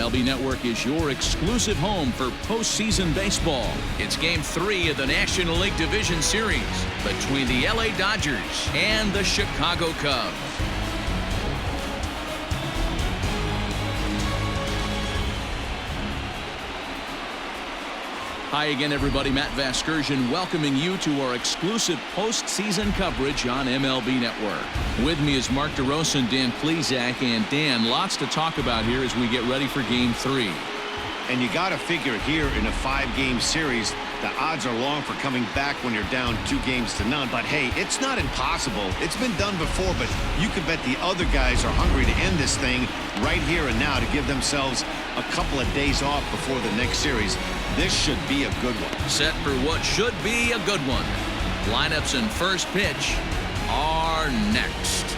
MLB Network is your exclusive home for postseason baseball. It's Game 3 of the National League Division Series between the LA Dodgers and the Chicago Cubs. Hi again, everybody. Matt Vasgersian welcoming you to our exclusive postseason coverage on MLB Network. With me is Mark DeRosa Dan Plesac. And Dan, lots to talk about here as we get ready for Game 3. And you got to figure here in a 5-game series, the odds are long for coming back when you're down 2-0. But hey, it's not impossible. It's been done before, but you can bet the other guys are hungry to end this thing right here and now to give themselves a couple of days off before the next series. This should be a good one. Set for what should be a good one. Lineups and first pitch are next.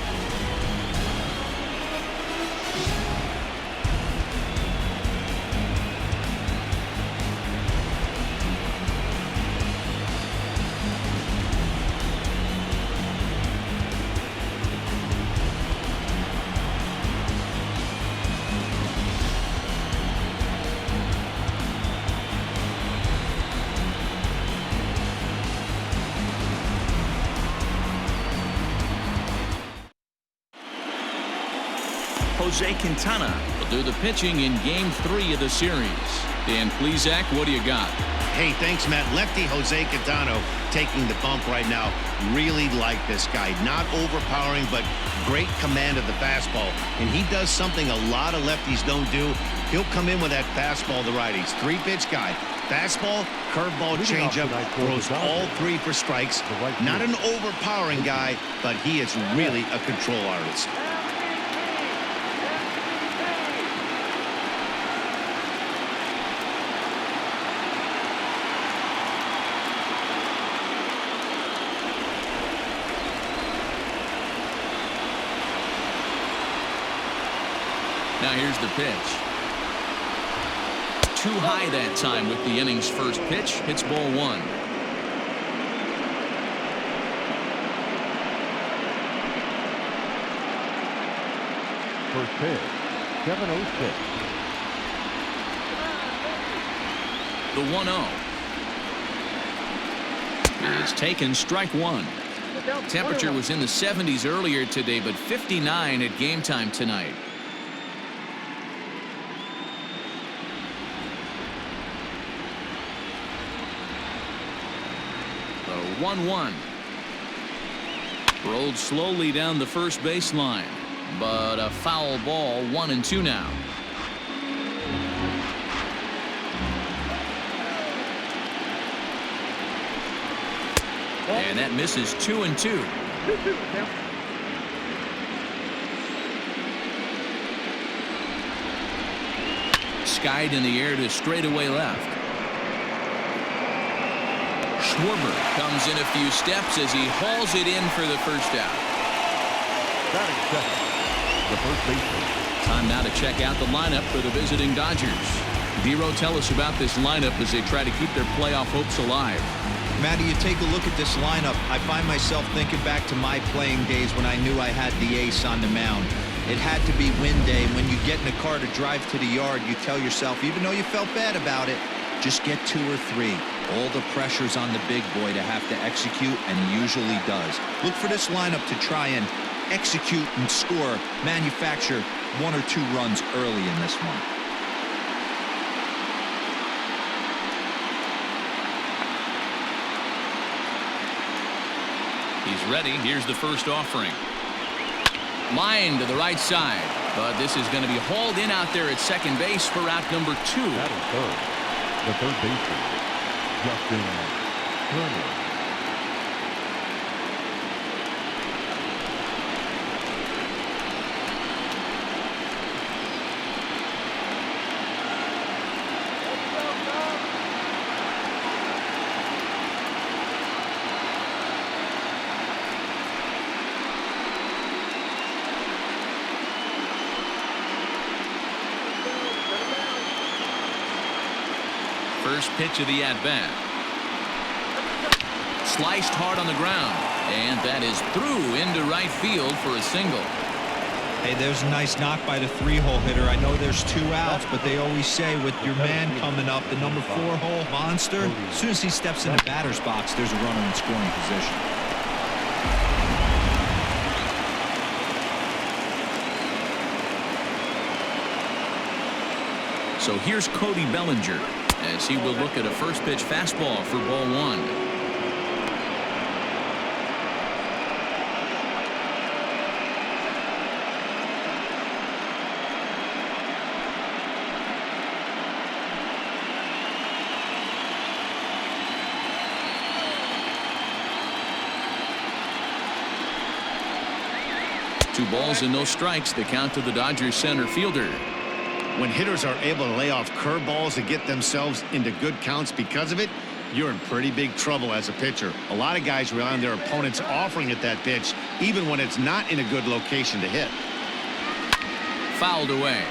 Jose Quintana will do the pitching in Game 3 of the series. Dan Plesac, what do you got? Hey, thanks, Matt. Lefty Jose Quintana taking the bump right now. Really like this guy. Not overpowering, but great command of the fastball. And he does something a lot of lefties don't do. He'll come in with that fastball to righties. 3-pitch guy. Fastball, curveball, changeup, throws all 3 for strikes. Not an overpowering guy, but he is really a control artist. Now here's the pitch. Too high that time with the inning's first pitch. Hits ball 1. First pitch, 7-0 pitch. The 1-0 is taken, strike 1. Temperature was in the 70s earlier today, but 59 at game time tonight. The 1-1 rolled slowly down the first baseline, but a foul ball. 1-2 now. And that misses. 2-2. Skied in the air to straightaway left. Schwarber comes in a few steps as he hauls it in for the first out. Batting second, the first baseman. Time now to check out the lineup for the visiting Dodgers. Dero, tell us about this lineup as they try to keep their playoff hopes alive. Matty, you take a look at this lineup. I find myself thinking back to my playing days when I knew I had the ace on the mound. It had to be win day. When you get in a car to drive to the yard, you tell yourself, even though you felt bad about it, just get 2 or 3. All the pressure's on the big boy to have to execute, and he usually does. Look for this lineup to try and execute and score, manufacture 1 or 2 runs early in this one. He's ready. Here's the first offering. Line to the right side, but this is going to be hauled in out there at second base for out number 2. Batting third, the third baseman, Justin Turner. First pitch of the at-bat. Sliced hard on the ground, and that is through into right field for a single. Hey, there's a nice knock by the 3-hole hitter. I know there's 2 outs, but they always say with your man coming up, the number 4-hole monster, as soon as he steps in the batter's box, there's a runner in scoring position. So here's Cody Bellinger as he will look at a first pitch fastball for ball 1. Two balls and no strikes, the count to the Dodgers center fielder. When hitters are able to lay off curveballs and get themselves into good counts because of it, you're in pretty big trouble as a pitcher. A lot of guys rely on their opponents offering at that pitch, even when it's not in a good location to hit. Fouled away.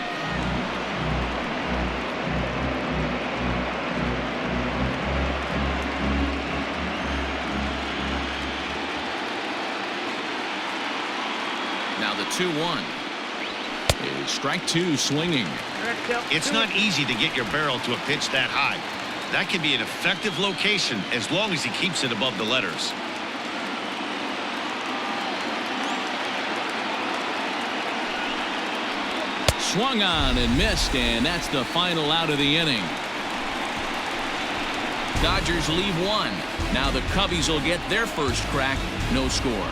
Now the 2-1 is strike 2 swinging. It's not easy to get your barrel to a pitch that high. That can be an effective location as long as he keeps it above the letters. Swung on and missed, and that's the final out of the inning. Dodgers leave 1. Now the Cubbies will get their first crack. No score.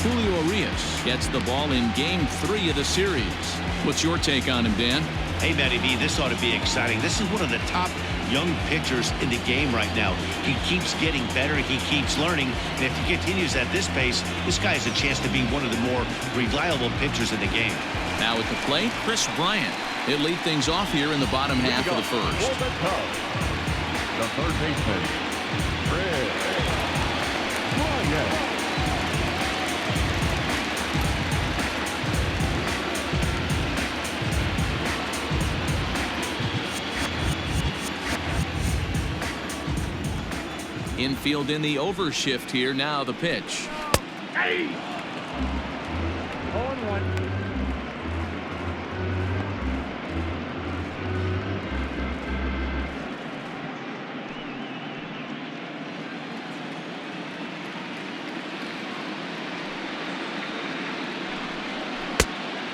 Julio Urias gets the ball in game 3 of the series. What's your take on him, Dan? Hey, Matty B, this ought to be exciting. This is one of the top young pitchers in the game right now. He keeps getting better. He keeps learning. And if he continues at this pace, this guy has a chance to be one of the more reliable pitchers in the game. Now at the plate, Chris Bryant. He'll lead things off here in the bottom half of the first. The third baseman, Chris Bryant. Infield in the overshift here. Now the pitch. Hey! 0-1.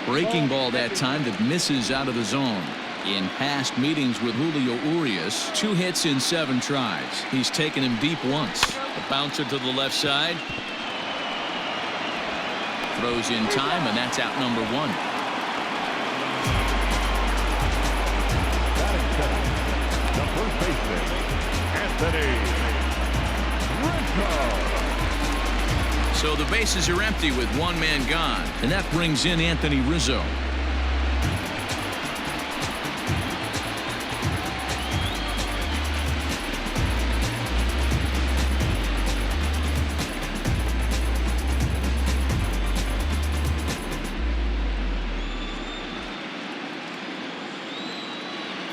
Breaking ball that time that misses out of the zone. In past meetings with Julio Urias, 2 hits in 7 tries. He's taken him deep once. A bouncer to the left side. Throws in time, and that's out number 1. Batting center, the first baseman, Anthony Rizzo. So the bases are empty with 1 man gone, and that brings in Anthony Rizzo.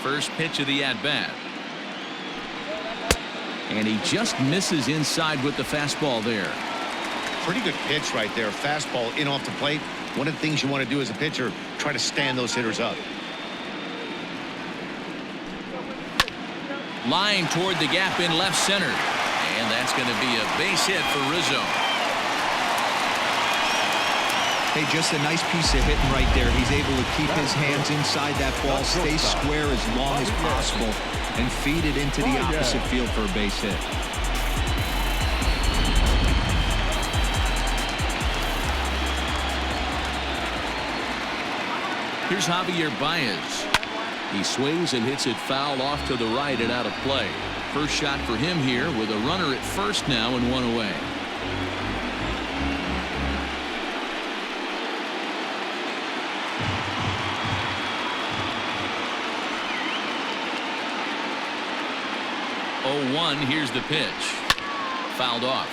First pitch of the at-bat. And he just misses inside with the fastball there. Pretty good pitch right there. Fastball in off the plate. One of the things you want to do as a pitcher, try to stand those hitters up. Line toward the gap in left center. And that's going to be a base hit for Rizzo. Hey, just a nice piece of hitting right there. He's able to keep his hands inside that ball, stay square as long as possible, and feed it into the opposite field for a base hit. Here's Javier Báez. He swings and hits it foul off to the right and out of play. First shot for him here with a runner at first now and 1 away. Here's the pitch. Fouled off.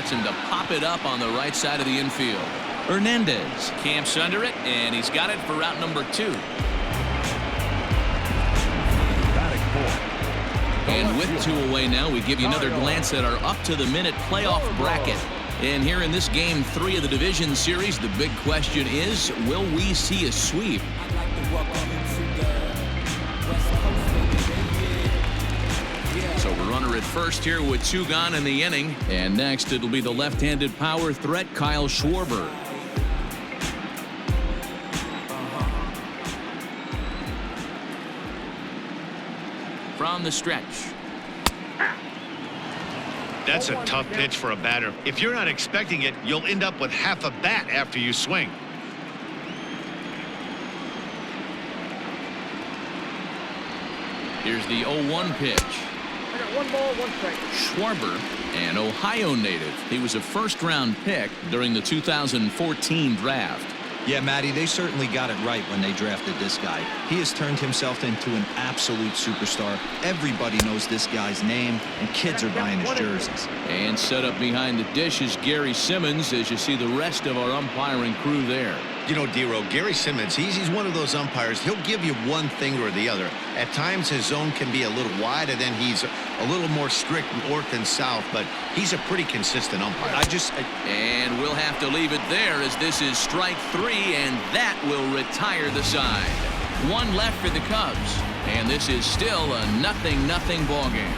gets him to pop it up on the right side of the infield. Hernandez camps under it, and he's got it for route number 2. And with 2 away now, we give you another glance at our up-to-the-minute playoff bracket. And here in this Game 3 of the Division Series, the big question is, will we see a sweep? So we're runner at first here with 2 gone in the inning. And next, it'll be the left-handed power threat, Kyle Schwarber. From the stretch. That's a tough pitch for a batter. If you're not expecting it, you'll end up with half a bat after you swing. Here's the 0-1 pitch. I got 1 ball, 1 strike. Schwarber, an Ohio native. He was a first-round pick during the 2014 draft. Yeah, Matty, they certainly got it right when they drafted this guy. He has turned himself into an absolute superstar. Everybody knows this guy's name, and kids are buying his jerseys. And set up behind the dish is Gary Simmons, as you see the rest of our umpiring crew there. You know, Dero, Gary Simmons, he's one of those umpires. He'll give you one thing or the other. At times, his zone can be a little wide, and then he's a little more strict north and south, but he's a pretty consistent umpire. And we'll have to leave it there, as this is strike 3, and that will retire the side. 1 left for the Cubs, and this is still a 0-0 ball game.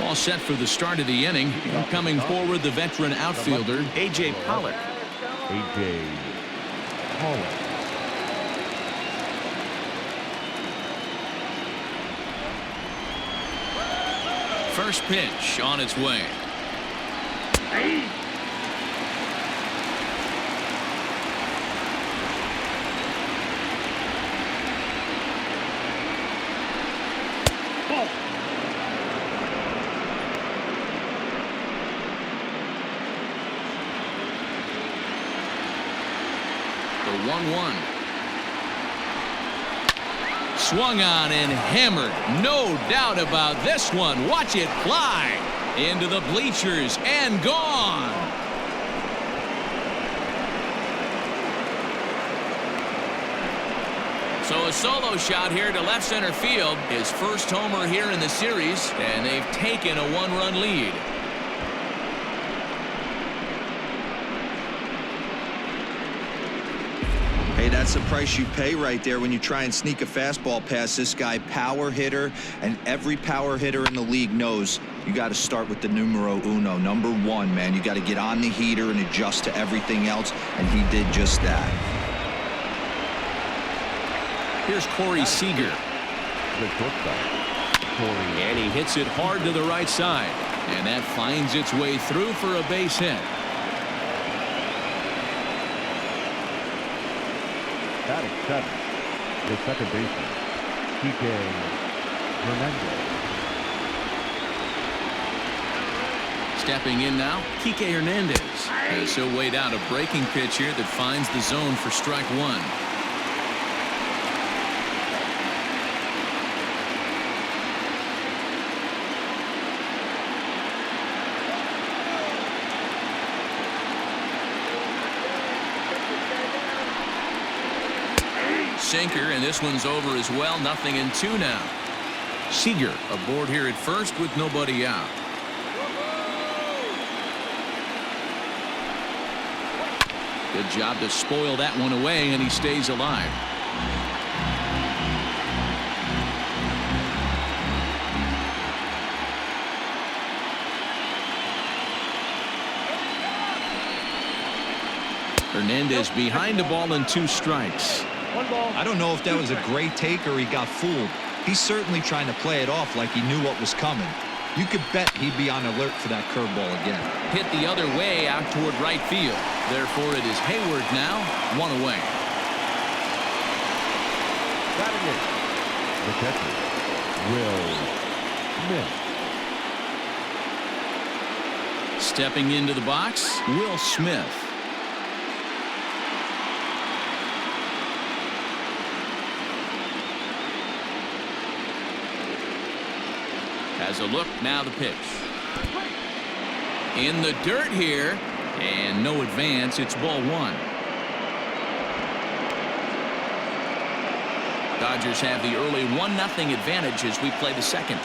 All set for the start of the inning. Coming forward, the veteran outfielder, A.J. Pollock. A.J. Pollock. First pitch on its way. Ball. The 1-1. Swung on and hammered. No doubt about this one. Watch it fly into the bleachers and gone. So a solo shot here to left center field. His first homer here in the series, and they've taken a 1-run lead. Hey, that's the price you pay right there when you try and sneak a fastball past this guy. Power hitter, and every power hitter in the league knows you got to start with the numero uno, number 1, man. You got to get on the heater and adjust to everything else, and he did just that. Here's Corey Seager. The shortstop, Corey. And he hits it hard to the right side, and that finds its way through for a base hit. Batting 7, the second baseman, Kike Hernandez. Stepping in now, Kike Hernandez. As he'll wait out a breaking pitch here that finds the zone for strike 1. Sinker, and this one's over as well. 0-2 now. Seager aboard here at first with nobody out. Good job to spoil that one away, and he stays alive. Hernandez behind the ball and 2 strikes. 1 ball. I don't know if that was a great take or he got fooled. He's certainly trying to play it off like he knew what was coming. You could bet he'd be on alert for that curveball again. Hit the other way out toward right field. Therefore, it is Hayward now, 1 away. Batting in, the catcher, Will Smith. Stepping into the box, Will Smith. Has a look, now the pitch. In the dirt here, and no advance. It's ball one. Dodgers have the early 1-0 advantage as we play the second.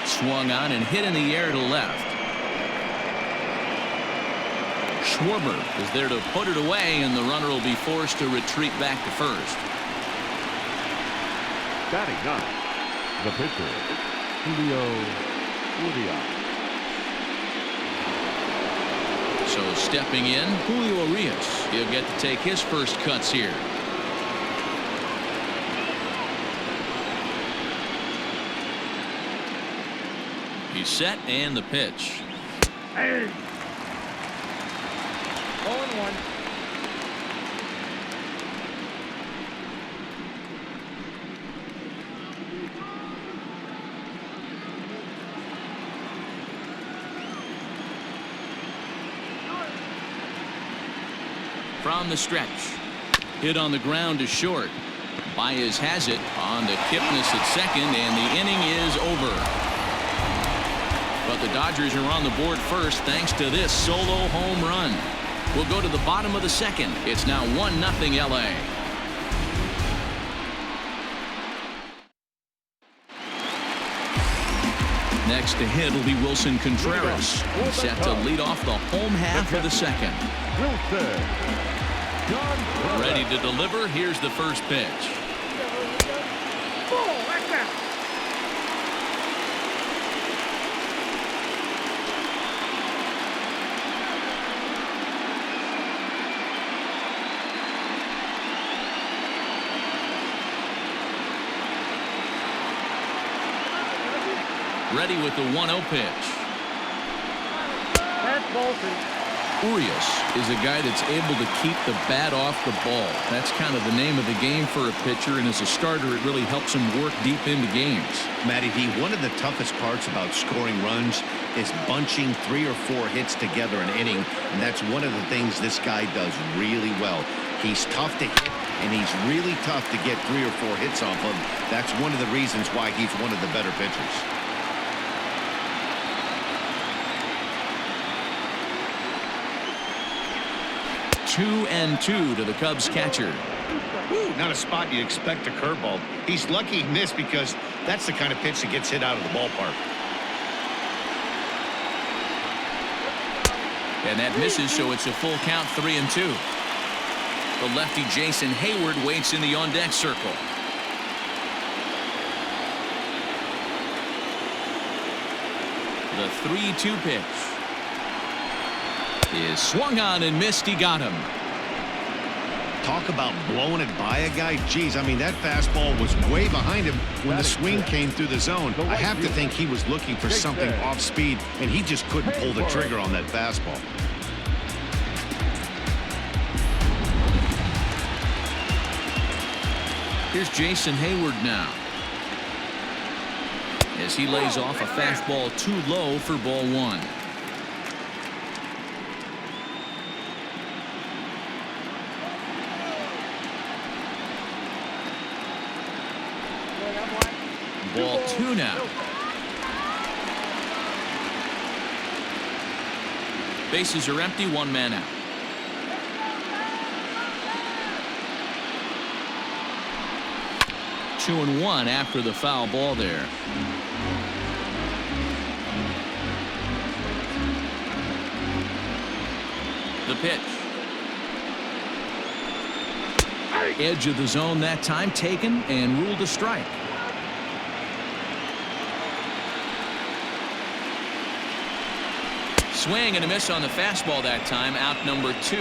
Swung on and hit in the air to left. Schwarber is there to put it away, and the runner will be forced to retreat back to first. Batting up, the pitcher, Julio Urias. So stepping in, Julio Urias. He'll get to take his first cuts here. He's set, and the pitch. Hey. 0-1. From the stretch. Hit on the ground to short. Báez has it on to Kipnis at second, and the inning is over. But the Dodgers are on the board first thanks to this solo home run. We'll go to the bottom of the second. It's now 1-0 LA. Next to hit will be Wilson Contreras. He's set to lead off the home half of the second. Ready to deliver. Here's the first pitch. Ready with the 1-0 pitch. That's Bolton. Urias is a guy that's able to keep the bat off the ball. That's kind of the name of the game for a pitcher, and as a starter, it really helps him work deep into games. Matty D, one of the toughest parts about scoring runs is bunching 3 or 4 hits together an inning, and that's one of the things this guy does really well. He's tough to hit, and he's really tough to get 3 or 4 hits off of. That's one of the reasons why he's one of the better pitchers. Two and two to the Cubs catcher. Woo, not a spot you'd expect a curveball. He's lucky he missed because that's the kind of pitch that gets hit out of the ballpark. And that misses, so it's a full count, 3-2. The lefty Jason Hayward waits in the on-deck circle. The 3-2 pitch is swung on and missed. He got him. Talk about blowing it by a guy. Geez, I mean, that fastball was way behind him when the swing came through the zone. I have to think he was looking for something off speed, and he just couldn't pull the trigger on that fastball. Here's Jason Hayward now, as he lays off a fastball too low for ball one. Ball two now. Bases are empty, 1 man out. Two and one after the foul ball there. The pitch. Edge of the zone that time, taken and ruled a strike. Swing and a miss on the fastball that time. Out number 2.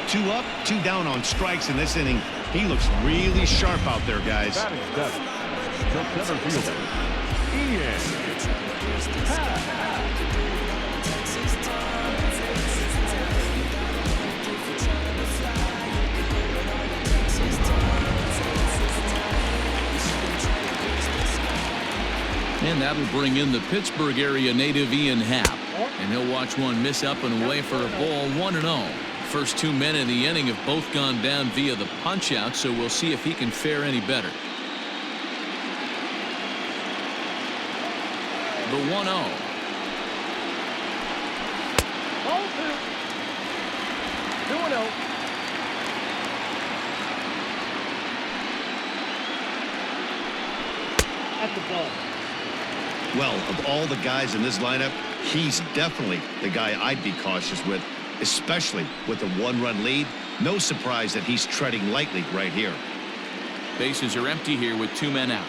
2 up, 2 down on strikes in this inning. He looks really sharp out there, guys. Batting seventh, the center fielder, And that'll bring in the Pittsburgh area native Ian Happ. And he'll watch one miss up and away for a ball. 1-0. First 2 men in the inning have both gone down via the punch out, so we'll see if he can fare any better. The 1-0. Ball 2. 2-0. At the ball. Well, of all the guys in this lineup, he's definitely the guy I'd be cautious with, especially with a 1-run lead. No surprise that he's treading lightly right here. Bases are empty here with 2 men out.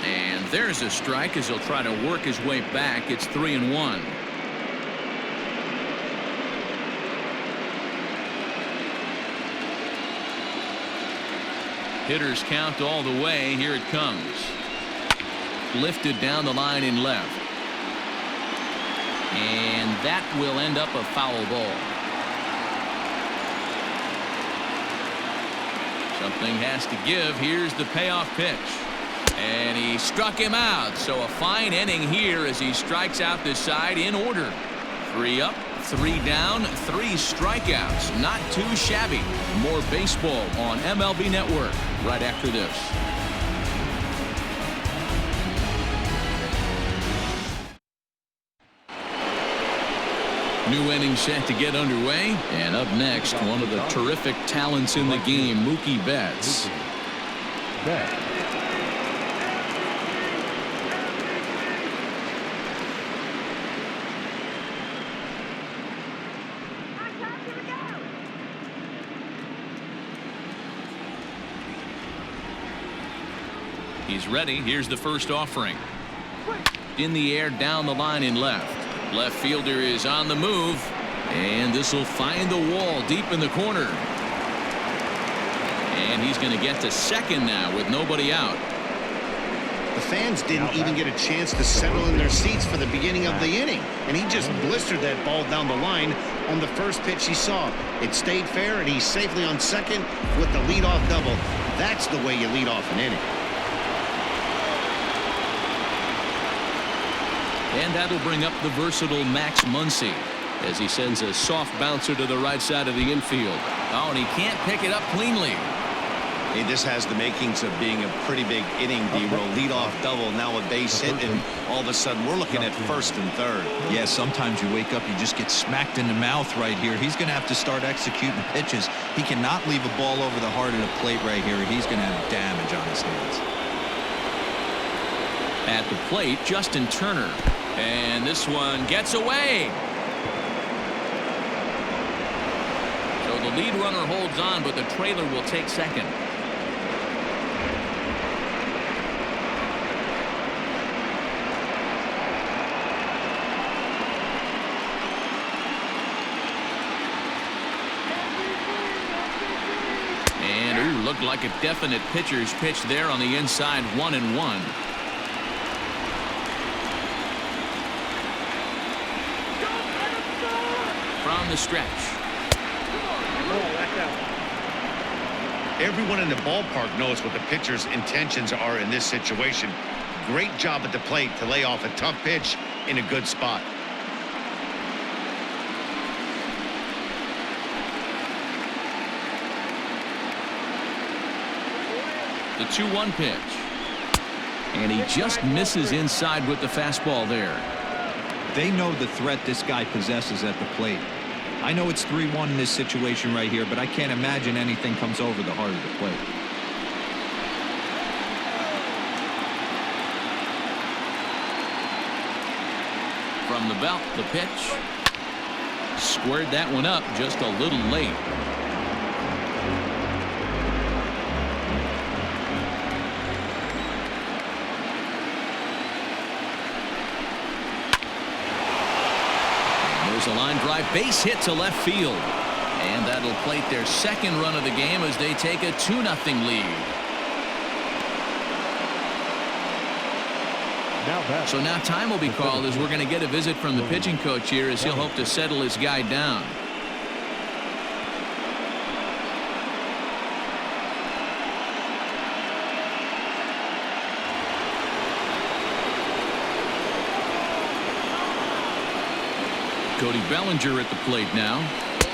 And there's a strike as he'll try to work his way back. It's 3-1. Hitters count all the way. Here it comes. Lifted down the line in left. And that will end up a foul ball. Something has to give. Here's the payoff pitch. And he struck him out. So a fine inning here as he strikes out this side in order. 3 up, 3 down, 3 strikeouts. Not too shabby. More baseball on MLB Network right after this. New inning set to get underway. And up next, one of the terrific talents in the game, Mookie Betts. He's ready. Here's the first offering. In the air, down the line in left. Left fielder is on the move. And this will find the wall deep in the corner. And he's going to get to second now with nobody out. The fans didn't even get a chance to settle in their seats for the beginning of the inning. And he just blistered that ball down the line on the first pitch he saw. It stayed fair, and he's safely on second with the leadoff double. That's the way you lead off an inning. And that'll bring up the versatile Max Muncy as he sends a soft bouncer to the right side of the infield. Oh, and he can't pick it up cleanly. Hey, this has the makings of being a pretty big inning, D-roll. Leadoff double, now a base hit, and all of a sudden we're looking at first and third. Yeah, sometimes you wake up, you just get smacked in the mouth right here. He's going to have to start executing pitches. He cannot leave a ball over the heart of the plate right here. He's going to have damage on his hands. At the plate, Justin Turner. And this one gets away. So the lead runner holds on, but the trailer will take second. And ooh, looked like a definite pitcher's pitch there on the inside. 1-1. From the stretch. Everyone in the ballpark knows what the pitcher's intentions are in this situation. Great job at the plate to lay off a tough pitch in a good spot. The 2-1 pitch. And he just misses inside with the fastball there. They know the threat this guy possesses at the plate. I know it's 3-1 in this situation right here, but I can't imagine anything comes over the heart of the plate. From the belt, the pitch. Squared that one up just a little late. There's a line drive base hit to left field. And that'll plate their second run of the game as they take a 2-0 lead. So now time will be called as we're going to get a visit from the pitching coach here as he'll hope to settle his guy down. Cody Bellinger at the plate now,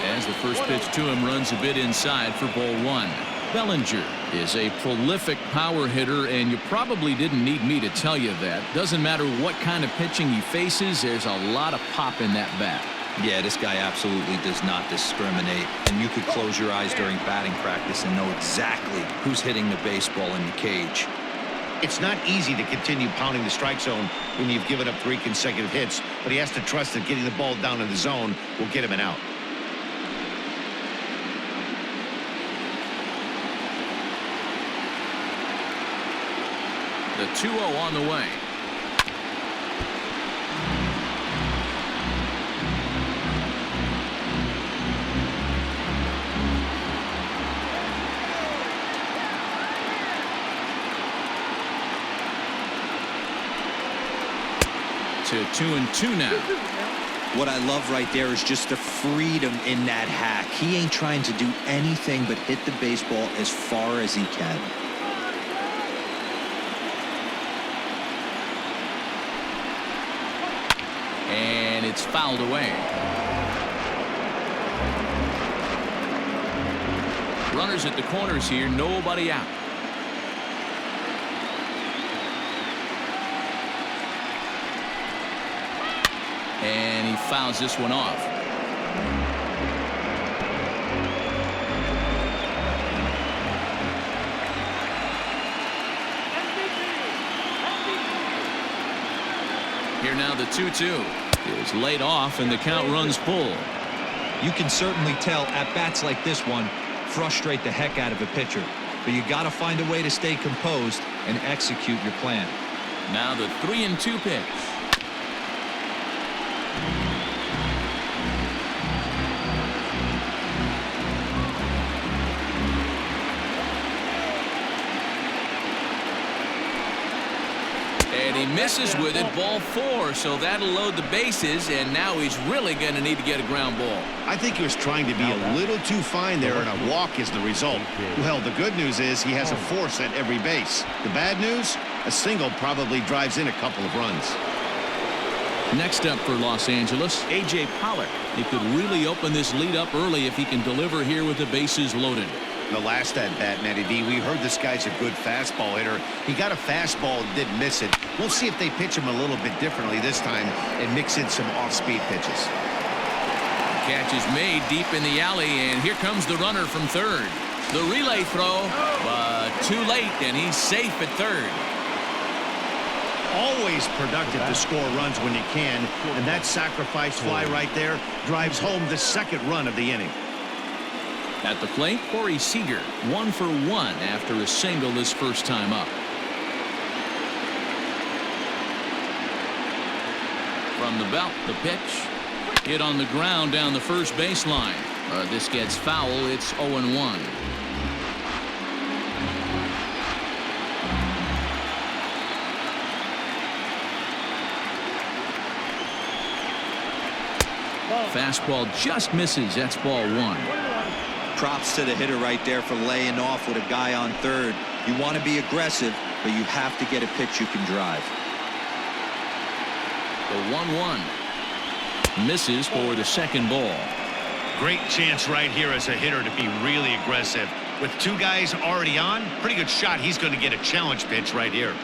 as the first pitch to him runs a bit inside for ball one. Bellinger is a prolific power hitter, and you probably didn't need me to tell you that. Doesn't matter what kind of pitching he faces, there's a lot of pop in that bat. Yeah, this guy absolutely does not discriminate, and you could close your eyes during batting practice and know exactly who's hitting the baseball in the cage. It's not easy to continue pounding the strike zone when you've given up 3 consecutive hits, but he has to trust that getting the ball down in the zone will get him an out. The 2-0 on the way. To 2-2 now. What I love right there is just the freedom in that hack. He ain't trying to do anything but hit the baseball as far as he can. And it's fouled away. Runners at the corners here, nobody out. And he fouls this one off. Here now the 2-2 is laid off, and the count runs full. You can certainly tell at bats like this one frustrate the heck out of a pitcher, but you got to find a way to stay composed and execute your plan. Now the 3-2 pitch. And he misses with it, ball 4, so that'll load the bases, and now he's really going to need to get a ground ball. I think he was trying to be a little too fine there, and a walk is the result. Well, the good news is he has a force at every base. The bad news, a single probably drives in a couple of runs. Next up for Los Angeles, A.J. Pollock. He could really open this lead up early if he can deliver here with the bases loaded. The last at bat, Matty D, we heard this guy's a good fastball hitter. He got a fastball and didn't miss it. We'll see if they pitch him a little bit differently this time and mix in some off-speed pitches. Catch is made deep in the alley, and here comes the runner from third. The relay throw, but too late, and he's safe at third. Always productive to score runs when you can, and that sacrifice fly right there drives home the second run of the inning. At the plate, Corey Seager, 1 for 1 after a single his first time up. From the belt, the pitch. Hit on the ground down the first baseline. This gets foul. It's 0-1. Fastball just misses. That's ball 1. Props to the hitter right there for laying off with a guy on third. You want to be aggressive, but you have to get a pitch you can drive. The 1-1 misses for the second ball. Great chance right here as a hitter to be really aggressive. With 2 guys already on, pretty good shot. He's going to get a challenge pitch right here.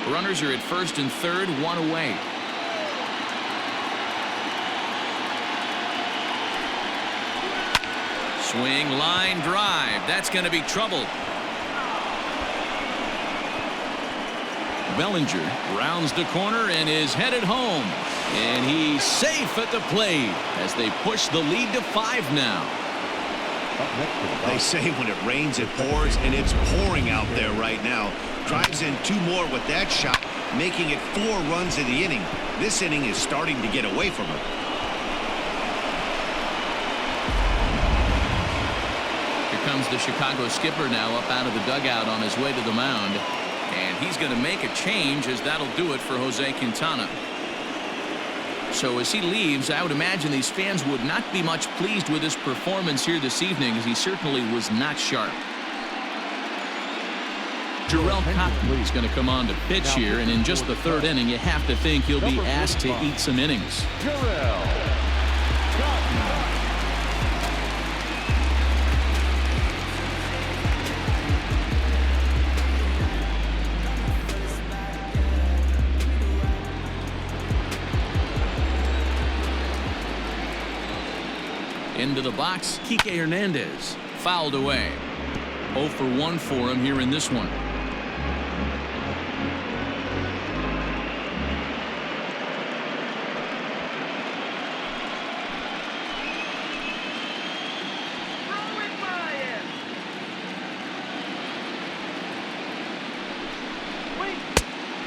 Runners are at first and third, 1 away. Swing, line drive. That's going to be trouble. Bellinger rounds the corner and is headed home. And he's safe at the plate as they push the lead to 5 now. They say when it rains, it pours, and it's pouring out there right now. Drives in 2 more with that shot, making it 4 runs in the inning. This inning is starting to get away from him. Comes the Chicago skipper now up out of the dugout on his way to the mound, and he's going to make a change, as that'll do it for Jose Quintana. So as he leaves, I would imagine these fans would not be much pleased with his performance here this evening, as he certainly was not sharp. Jarrell Cotton is going to come on to pitch here, and in just the third inning, you have to think he'll be asked to eat some innings. Into the box, Kike Hernandez. Fouled away. 0 for 1 for him here in this one.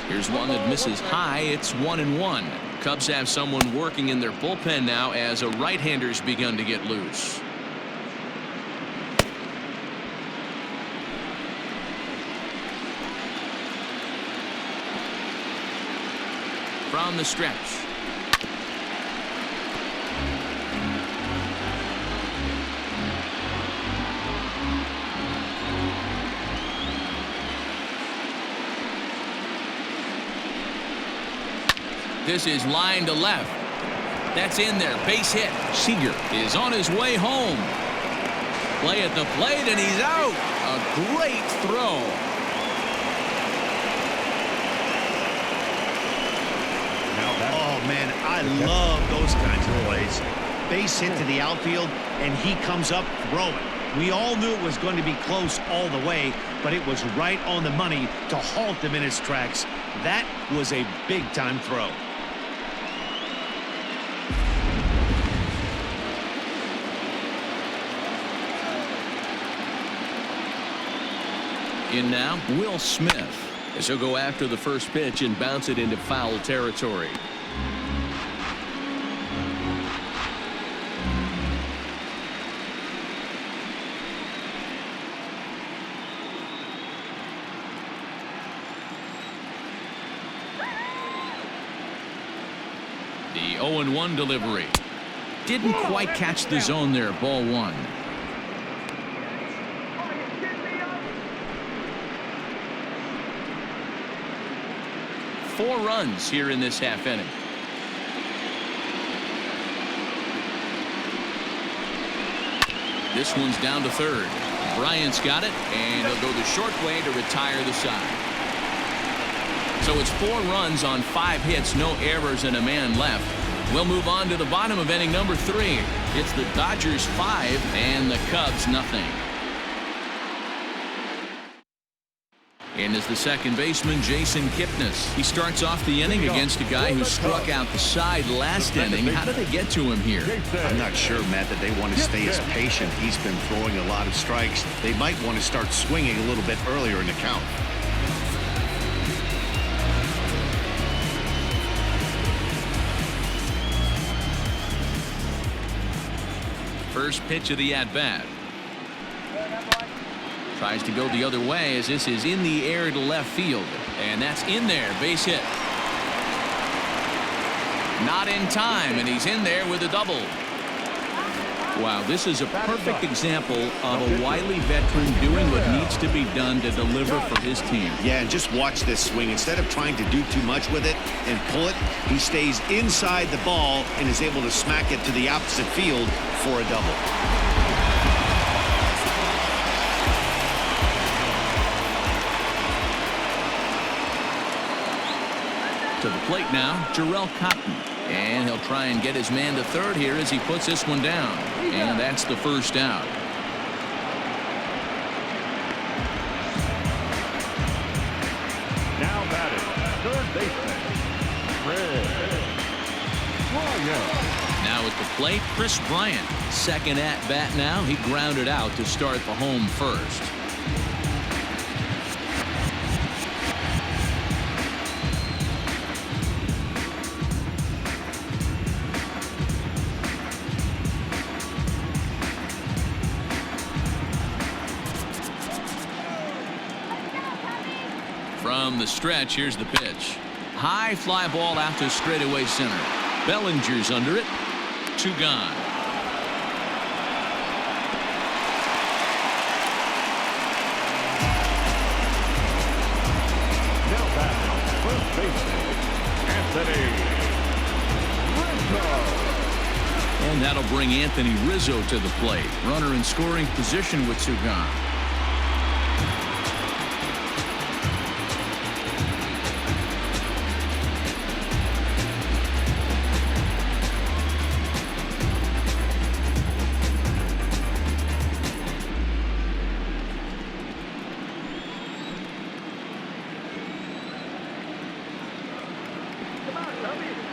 Here's one that misses high. It's 1-1. Cubs have someone working in their bullpen now as a right-hander's begun to get loose. From the stretch. This is line to left. That's in there. Base hit. Seager is on his way home. Play at the plate, and he's out. A great throw. Oh, man, I love those kinds of plays. Base hit to the outfield, and he comes up throwing. We all knew it was going to be close all the way, but it was right on the money to halt him in his tracks. That was a big-time throw. In now, Will Smith, as he'll go after the first pitch and bounce it into foul territory. The 0-1 delivery. Didn't quite catch the zone there. Ball 1. Four runs here in this half inning. This one's down to third. Bryant's got it, and he'll go the short way to retire the side. So it's 4 runs on 5 hits, no errors, and a man left. We'll move on to the bottom of inning number 3. It's the Dodgers 5 and the Cubs nothing. In is the second baseman, Jason Kipnis. He starts off the inning against a guy who struck out the side last inning. How did they get to him here? I'm not sure, Matt, that they want to stay as patient. He's been throwing a lot of strikes. They might want to start swinging a little bit earlier in the count. First pitch of the at-bat. Tries to go the other way as this is in the air to left field. And that's in there. Base hit. Not in time, and he's in there with a double. Wow, this is a perfect example of a wily veteran doing what needs to be done to deliver for his team. Yeah, and just watch this swing. Instead of trying to do too much with it and pull it, he stays inside the ball and is able to smack it to the opposite field for a double. To the plate now, Jarrell Cotton. And he'll try and get his man to third here as he puts this one down. And that's the first out. Now batting, third baseman, Now at the plate, Chris Bryant. Second at bat now. He grounded out to start the home first. From the stretch, here's the pitch. High fly ball out to straightaway center. Bellinger's under it. 2 gone. Anthony Rizzo. And that'll bring Anthony Rizzo to the plate. Runner in scoring position with two gone.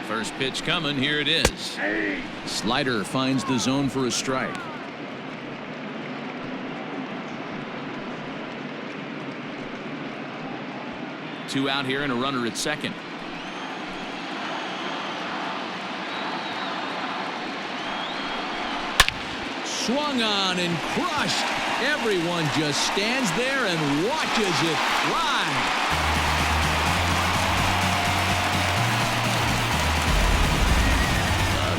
First pitch coming. Here it is. Slider finds the zone for a strike. Two out here and a runner at second. Swung on and crushed. Everyone just stands there and watches it fly.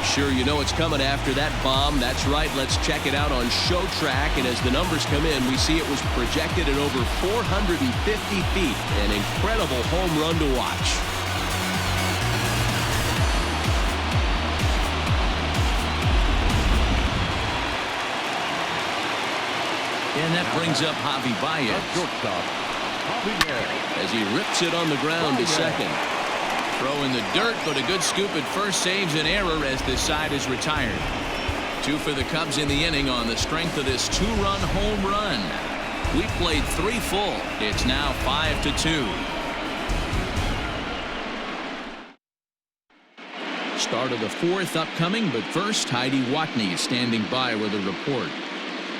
Sure, you know it's coming after that bomb. That's right. Let's check it out on Show Track. And as the numbers come in, we see it was projected at over 450 feet. An incredible home run to watch. And that brings up Javier Báez as he rips it on the ground to second. Throw in the dirt, but a good scoop at first saves an error as this side is retired. Two for the Cubs in the inning on the strength of this two-run home run. We played three full. It's now 5-2. Start of the fourth upcoming, but first Heidi Watney is standing by with a report.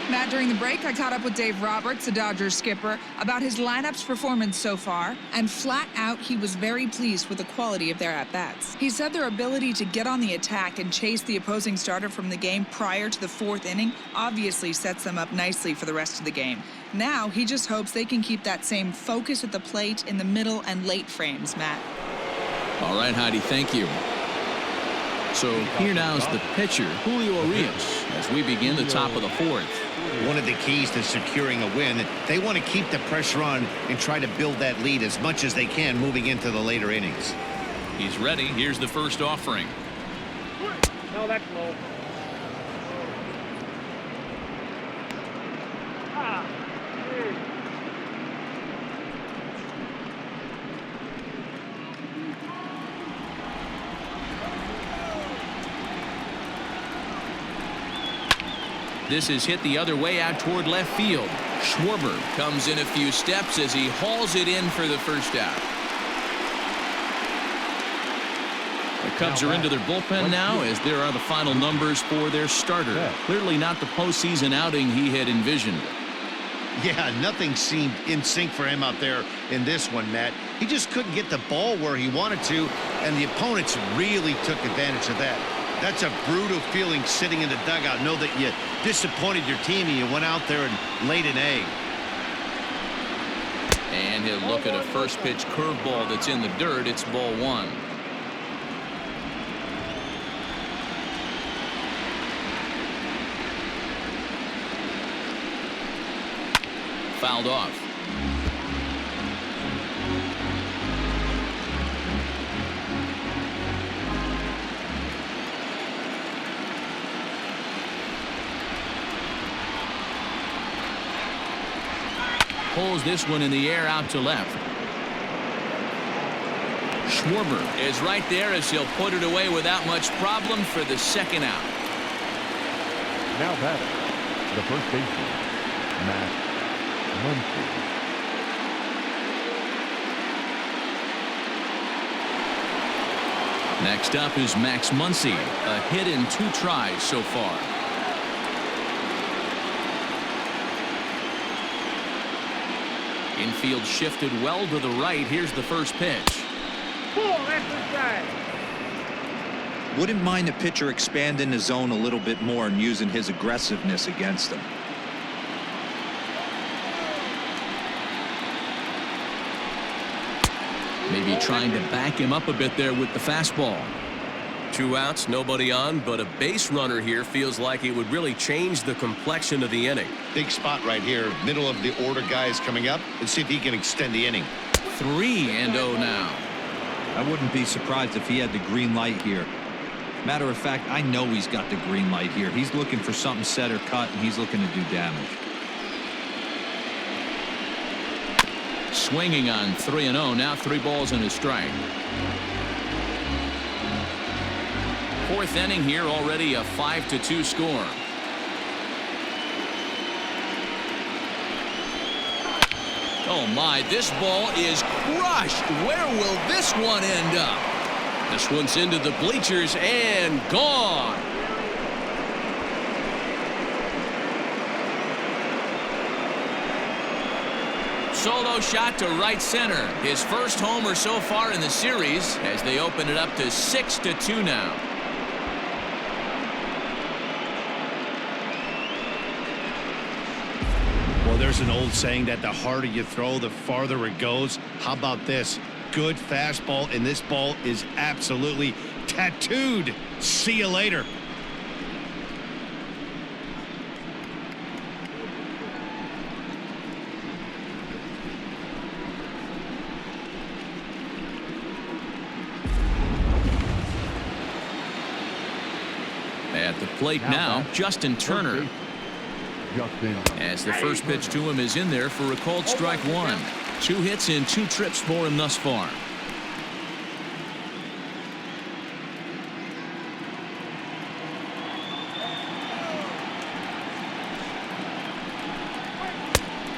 Matt, during the break, I caught up with Dave Roberts, the Dodgers skipper, about his lineup's performance so far, and flat out, he was very pleased with the quality of their at-bats. He said their ability to get on the attack and chase the opposing starter from the game prior to the fourth inning obviously sets them up nicely for the rest of the game. Now, he just hopes they can keep that same focus at the plate in the middle and late frames, Matt. All right, Heidi, thank you. So here now is the pitcher, Julio Urias, as we begin the top of the fourth. One of the keys to securing a win, they want to keep the pressure on and try to build that lead as much as they can moving into the later innings. He's ready. Here's the first offering. No, that's low. This is hit the other way out toward left field. Schwarber comes in a few steps as he hauls it in for the first out. The Cubs are into their bullpen now as there are the final numbers for their starter. Clearly not the postseason outing he had envisioned. Yeah, nothing seemed in sync for him out there in this one, Matt. He just couldn't get the ball where he wanted to, and the opponents really took advantage of that. That's a brutal feeling sitting in the dugout. Know that you disappointed your team and you went out there and laid an egg. And he'll look at a first pitch curveball that's in the dirt. It's ball one. Fouled off. Pulls this one in the air out to left. Schwarber is right there as he'll put it away without much problem for the second out. Now batting, the first baseman, Matt Muncy. Next up is Max Muncy, a hit in 2 tries so far. Infield shifted well to the right. Here's the first pitch. Wouldn't mind the pitcher expanding the zone a little bit more and using his aggressiveness against them. Maybe trying to back him up a bit there with the fastball. 2 outs, nobody on, but a base runner here feels like it would really change the complexion of the inning. Big spot right here, middle of the order guys coming up, and see if he can extend the inning. 3-0 now. I wouldn't be surprised if he had the green light here. Matter of fact, I know he's got the green light here. He's looking for something set or cut, and he's looking to do damage. Swinging on 3-0. Now 3 balls and a strike. 4th inning here, already a 5-2 score. Oh my, this ball is crushed. Where will this one end up? This one's into the bleachers and gone. Solo shot to right center. His first homer so far in the series as they open it up to 6-2 now. Well, there's an old saying that the harder you throw, the farther it goes. How about this? Good fastball, and this ball is absolutely tattooed. See you later. At the plate now, Justin Turner. As the first pitch to him is in there for a called strike 1. 2 hits and 2 trips for him thus far.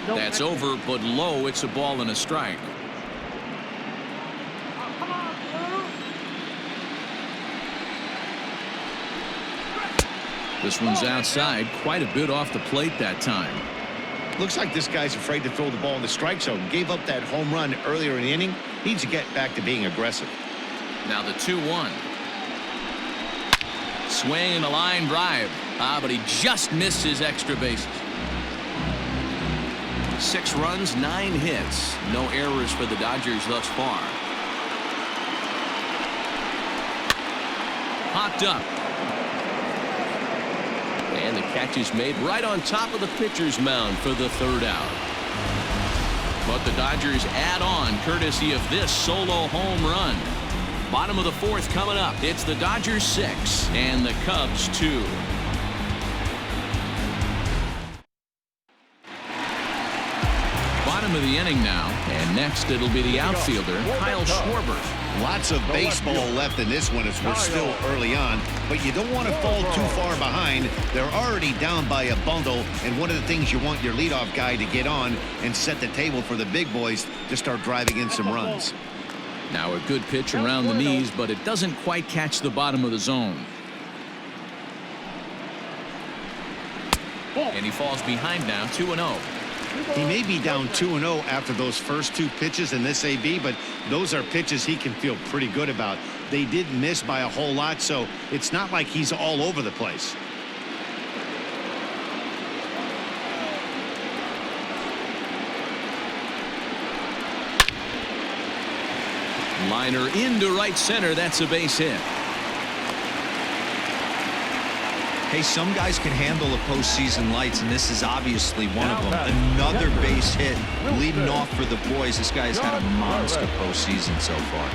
That's over, but low. It's a ball and a strike. This one's outside, quite a bit off the plate that time. Looks like this guy's afraid to throw the ball in the strike zone. Gave up that home run earlier in the inning. Needs to get back to being aggressive. Now the 2-1. Swing and a line drive. But he just missed his extra bases. 6 runs, 9 hits. No errors for the Dodgers thus far. Popped up. And the catch is made right on top of the pitcher's mound for the 3rd out. But the Dodgers add on courtesy of this solo home run. Bottom of the 4th coming up. It's the Dodgers 6 and the Cubs 2. Bottom of the inning now, and next it'll be the outfielder, Kyle Schwarber. Lots of baseball left in this one as we're still early on, but you don't want to fall too far behind. They're already down by a bundle, and one of the things you want your leadoff guy to get on and set the table for the big boys to start driving in some runs. Now a good pitch around the knees, but it doesn't quite catch the bottom of the zone. And he falls behind now, 2-0. He may be down 2-0 after those first 2 pitches in this AB, but those are pitches he can feel pretty good about. They did miss by a whole lot, so it's not like he's all over the place. Liner into right center. That's a base hit. Hey, some guys can handle the postseason lights, and this is obviously one of them. Another base hit leading off for the boys. This guy's had a monster postseason so far.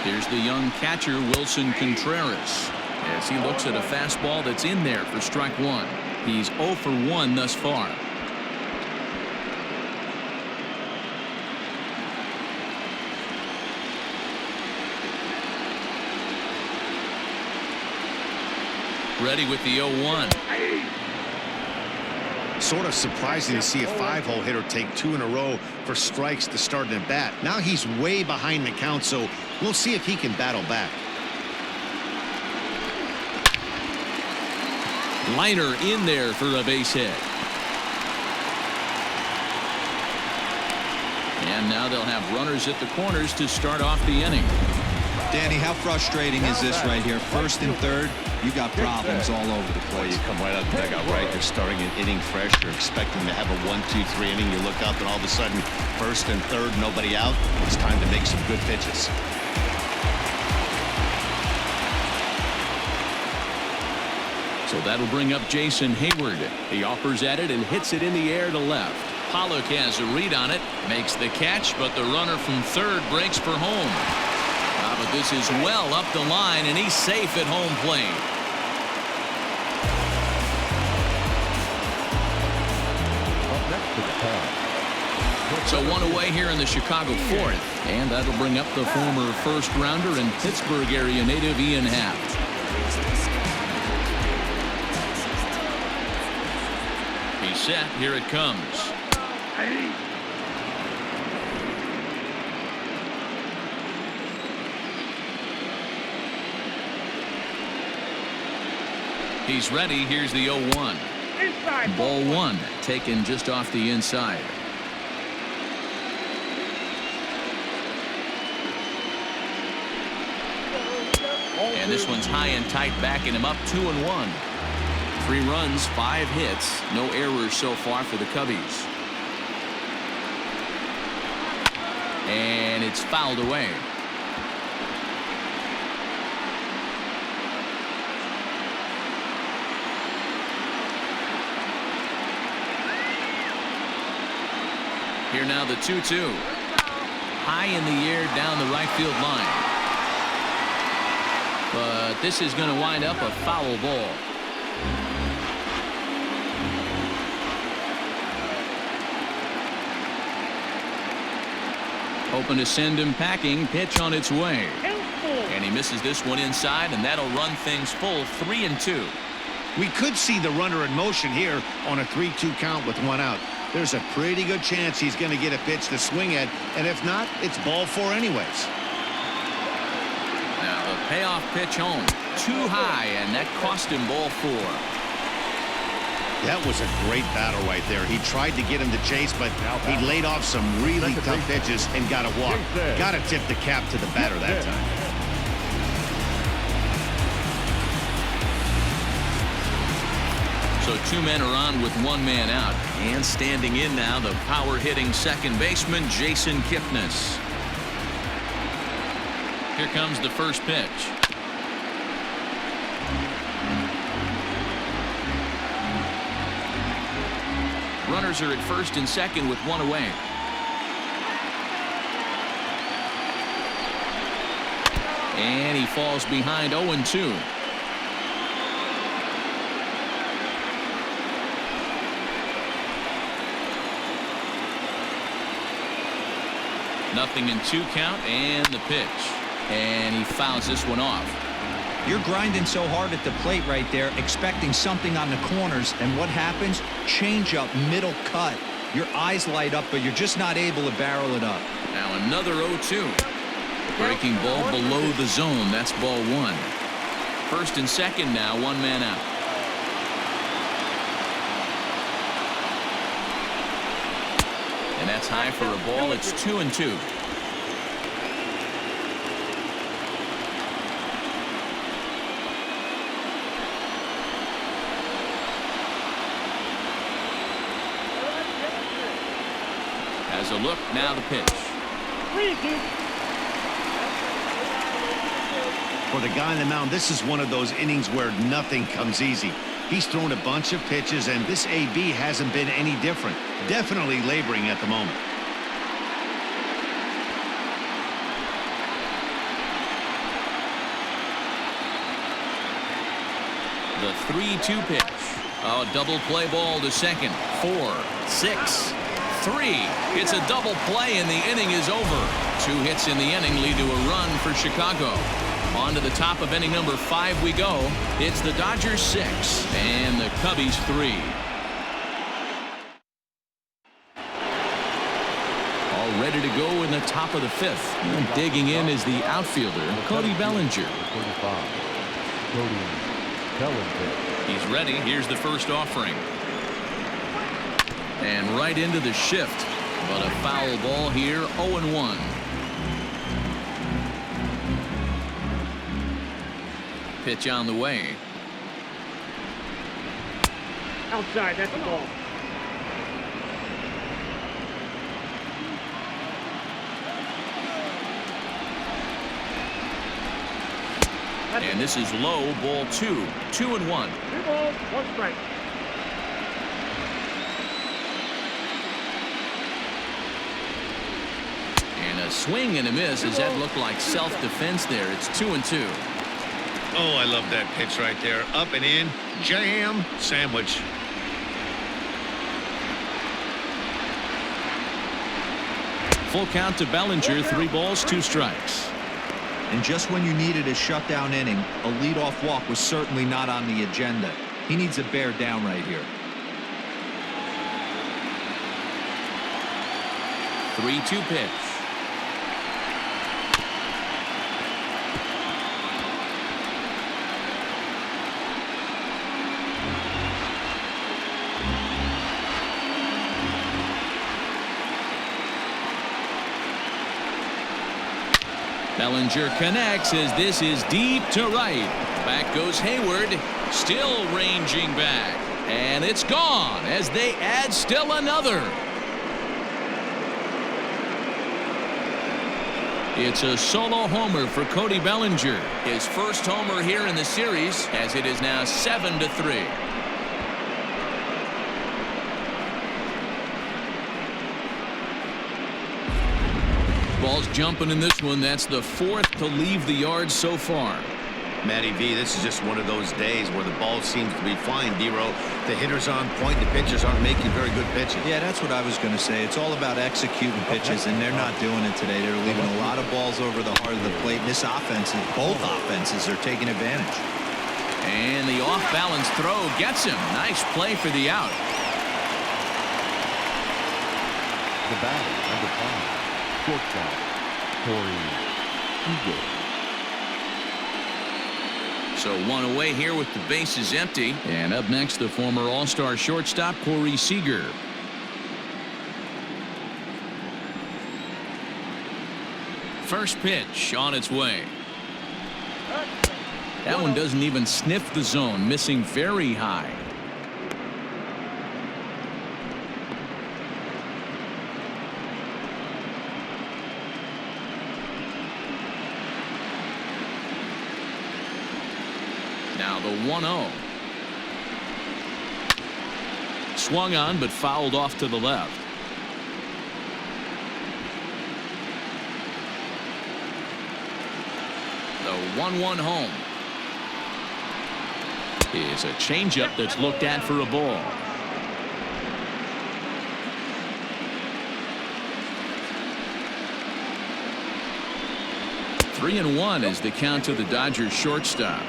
Here's the young catcher, Wilson Contreras, as he looks at a fastball that's in there for strike 1. He's 0 for 1 thus far. Ready with the 0-1. Sort of surprising to see a 5-hole hitter take 2 in a row for strikes to start an at-bat. Now he's way behind the count, so we'll see if he can battle back. Liner in there for a base hit. And now they'll have runners at the corners to start off the inning. Danny, how frustrating is this right here? 1st and 3rd, you got problems all over the place. You come right out the dugout, right? You're starting an inning fresh. You're expecting to have a 1-2-3 inning. You look up, and all of a sudden, 1st and 3rd, nobody out. It's time to make some good pitches. So that'll bring up Jason Hayward. He offers at it and hits it in the air to left. Pollock has a read on it, makes the catch, but the runner from third breaks for home. But this is well up the line, and he's safe at home plate. Up next to the pad. So one away here in the Chicago fourth, and that'll bring up the former first-rounder and Pittsburgh area native Ian Happ. He's set. Here it comes. He's ready. Here's the 0-1. Inside. Ball one, taken just off the inside. And this one's high and tight, backing him up 2-1. 3 runs, 5 hits, no errors so far for the Cubbies. And it's fouled away. Here now the 2-2. High in the air down the right field line. But this is going to wind up a foul ball. Hoping to send him packing. Pitch on its way. And he misses this one inside, and that'll run things full 3-2. We could see the runner in motion here on a 3-2 count with 1 out. There's a pretty good chance he's going to get a pitch to swing at, and if not, it's ball 4 anyways. Now the payoff pitch home. Too high, and that cost him ball 4. That was a great battle right there. He tried to get him to chase, but he laid off some really tough pitches and got a walk. Got to tip the cap to the batter that time. So 2 men are on with 1 man out. And standing in now, the power-hitting second baseman, Jason Kipnis. Here comes the first pitch. Runners are at first and second with 1 away. And he falls behind 0-2. Nothing in 2 count, and the pitch. And he fouls this one off. You're grinding so hard at the plate right there, expecting something on the corners, and what happens? Change up, middle cut. Your eyes light up, but you're just not able to barrel it up. Now another 0-2. Breaking ball below the zone. That's ball 1. First and second now, 1 man out. And that's high for a ball. It's 2-2. As a look, now the pitch. For the guy on the mound, this is one of those innings where nothing comes easy. He's thrown a bunch of pitches, and this AB hasn't been any different. Definitely laboring at the moment. The 3-2 pitch. Oh, double play ball to second. 4, 6, 3. It's a double play, and the inning is over. 2 hits in the inning lead to a run for Chicago. On to the top of inning number 5 we go. It's the Dodgers 6 and the Cubbies 3. All ready to go in the top of the 5th. And digging in is the outfielder, Cody Bellinger. 45. Cody Bellinger. He's ready. Here's the first offering. And right into the shift. But a foul ball here, 0-1. Pitch on the way. Outside, that's the ball. And this is low, ball 2. 2-1. 2 balls, 1 strike. And a swing and a miss as that looked like self-defense there. It's 2-2. Oh, I love that pitch right there. Up and in, jam, sandwich. Full count to Bellinger, 3 balls, 2 strikes. And just when you needed a shutdown inning, a leadoff walk was certainly not on the agenda. He needs a bear down right here. 3-2 pitch. Bellinger connects as this is deep to right. Back goes Hayward, still ranging back. And it's gone as they add still another. It's a solo homer for Cody Bellinger. His first homer here in the series as it is now 7-3. Ball's jumping in this one. That's the 4th to leave the yard so far. Matty V, this is just one of those days where the ball seems to be flying, D-Row. The hitter's on point. The pitchers aren't making very good pitches. Yeah, that's what I was going to say. It's all about executing pitches, and they're not doing it today. They're leaving a lot of balls over the heart of the plate. And this offense, both offenses are taking advantage. And the off-balance throw gets him. Nice play for the out. The batter, number 5, shortstop, Corey Seager. So 1 away here with the bases empty. And up next, the former All-Star shortstop, Corey Seager. First pitch on its way. That one doesn't even sniff the zone, missing very high. Now the 1-0. Swung on but fouled off to the left. The 1-1 home. Is a changeup that's looked at for a ball. Three and 1 is the count to the Dodgers shortstop.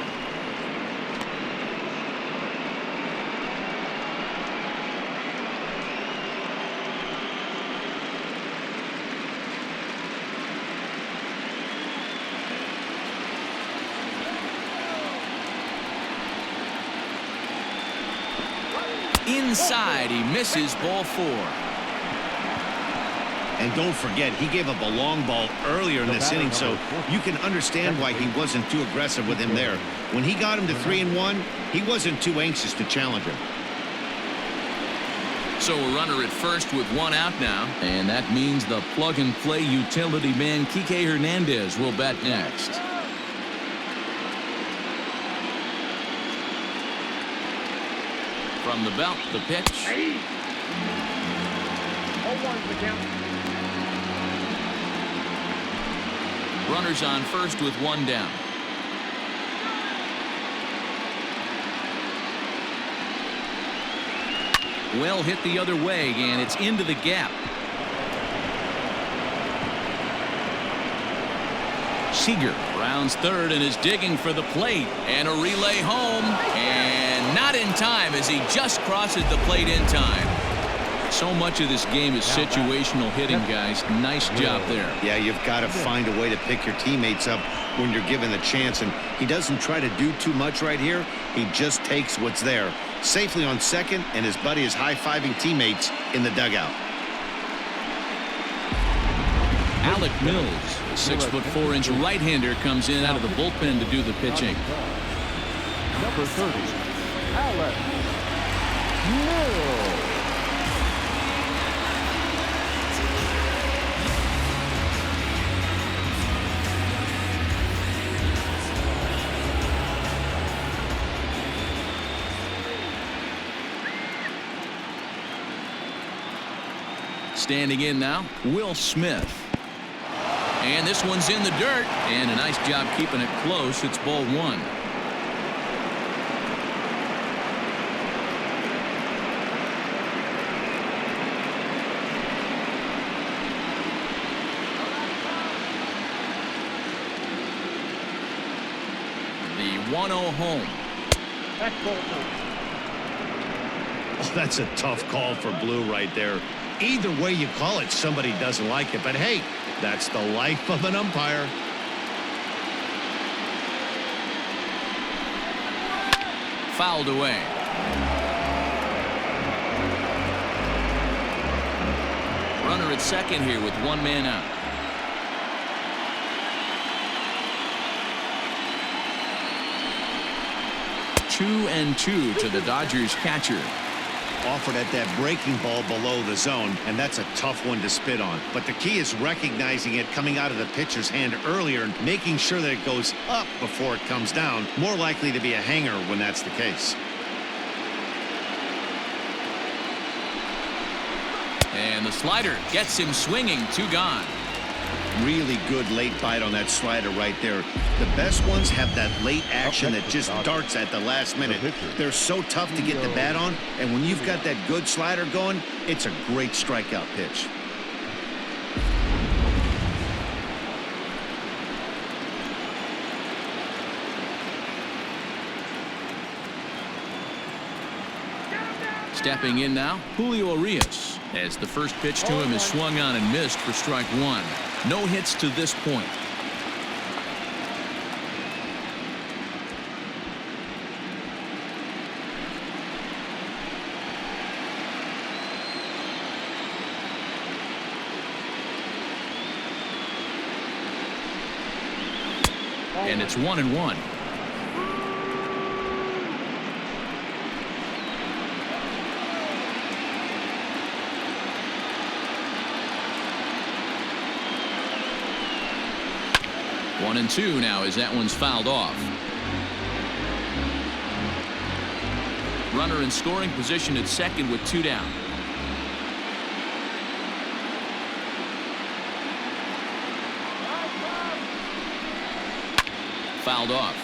Inside, he misses, ball 4. And don't forget, he gave up a long ball earlier in this inning, so you can understand why he wasn't too aggressive with him there. When he got him to 3 and 1, he wasn't too anxious to challenge him. So a runner at first with 1 out now, and that means the plug-and-play utility man Kike Hernandez will bat next. From the belt, the pitch. 0-1 the count. Runners on first with 1 down. Well hit the other way, and it's into the gap. Seager rounds third and is digging for the plate, and a relay home, and not in time as he just crosses the plate in time. So much of this game is situational hitting, guys. Nice job there. Yeah, you've got to find a way to pick your teammates up when you're given the chance, and he doesn't try to do too much right here. He just takes what's there. Safely on second, and his buddy is high-fiving teammates in the dugout. Alec Mills, a 6'4" right-hander, comes in out of the bullpen to do the pitching. Number 30, Alex Miniak. Standing in now, Will Smith. And this one's in the dirt, and a nice job keeping it close. It's ball one. The 1-0 home. That's ball two. Oh, that's a tough call for Blue right there. Either way you call it, somebody doesn't like it. But hey, that's the life of an umpire. Fouled away. Runner at second here with one man out. 2-2 to the Dodgers catcher. Offered at that breaking ball below the zone, and that's a tough one to spit on. But the key is recognizing it coming out of the pitcher's hand earlier and making sure that it goes up before it comes down. More likely to be a hanger when that's the case. And the slider gets him swinging. 2 gone. Really good late bite on that slider right there. The best ones have that late action that just darts at the last minute. They're so tough to get the bat on, and when you've got that good slider going, it's a great strikeout pitch. Stepping in now, Julio Urias, as the first pitch to him is swung on and missed for strike one. No hits to this point. And it's 1-1. One and two now as that one's fouled off. Runner in scoring position at second with 2 down. Fouled off.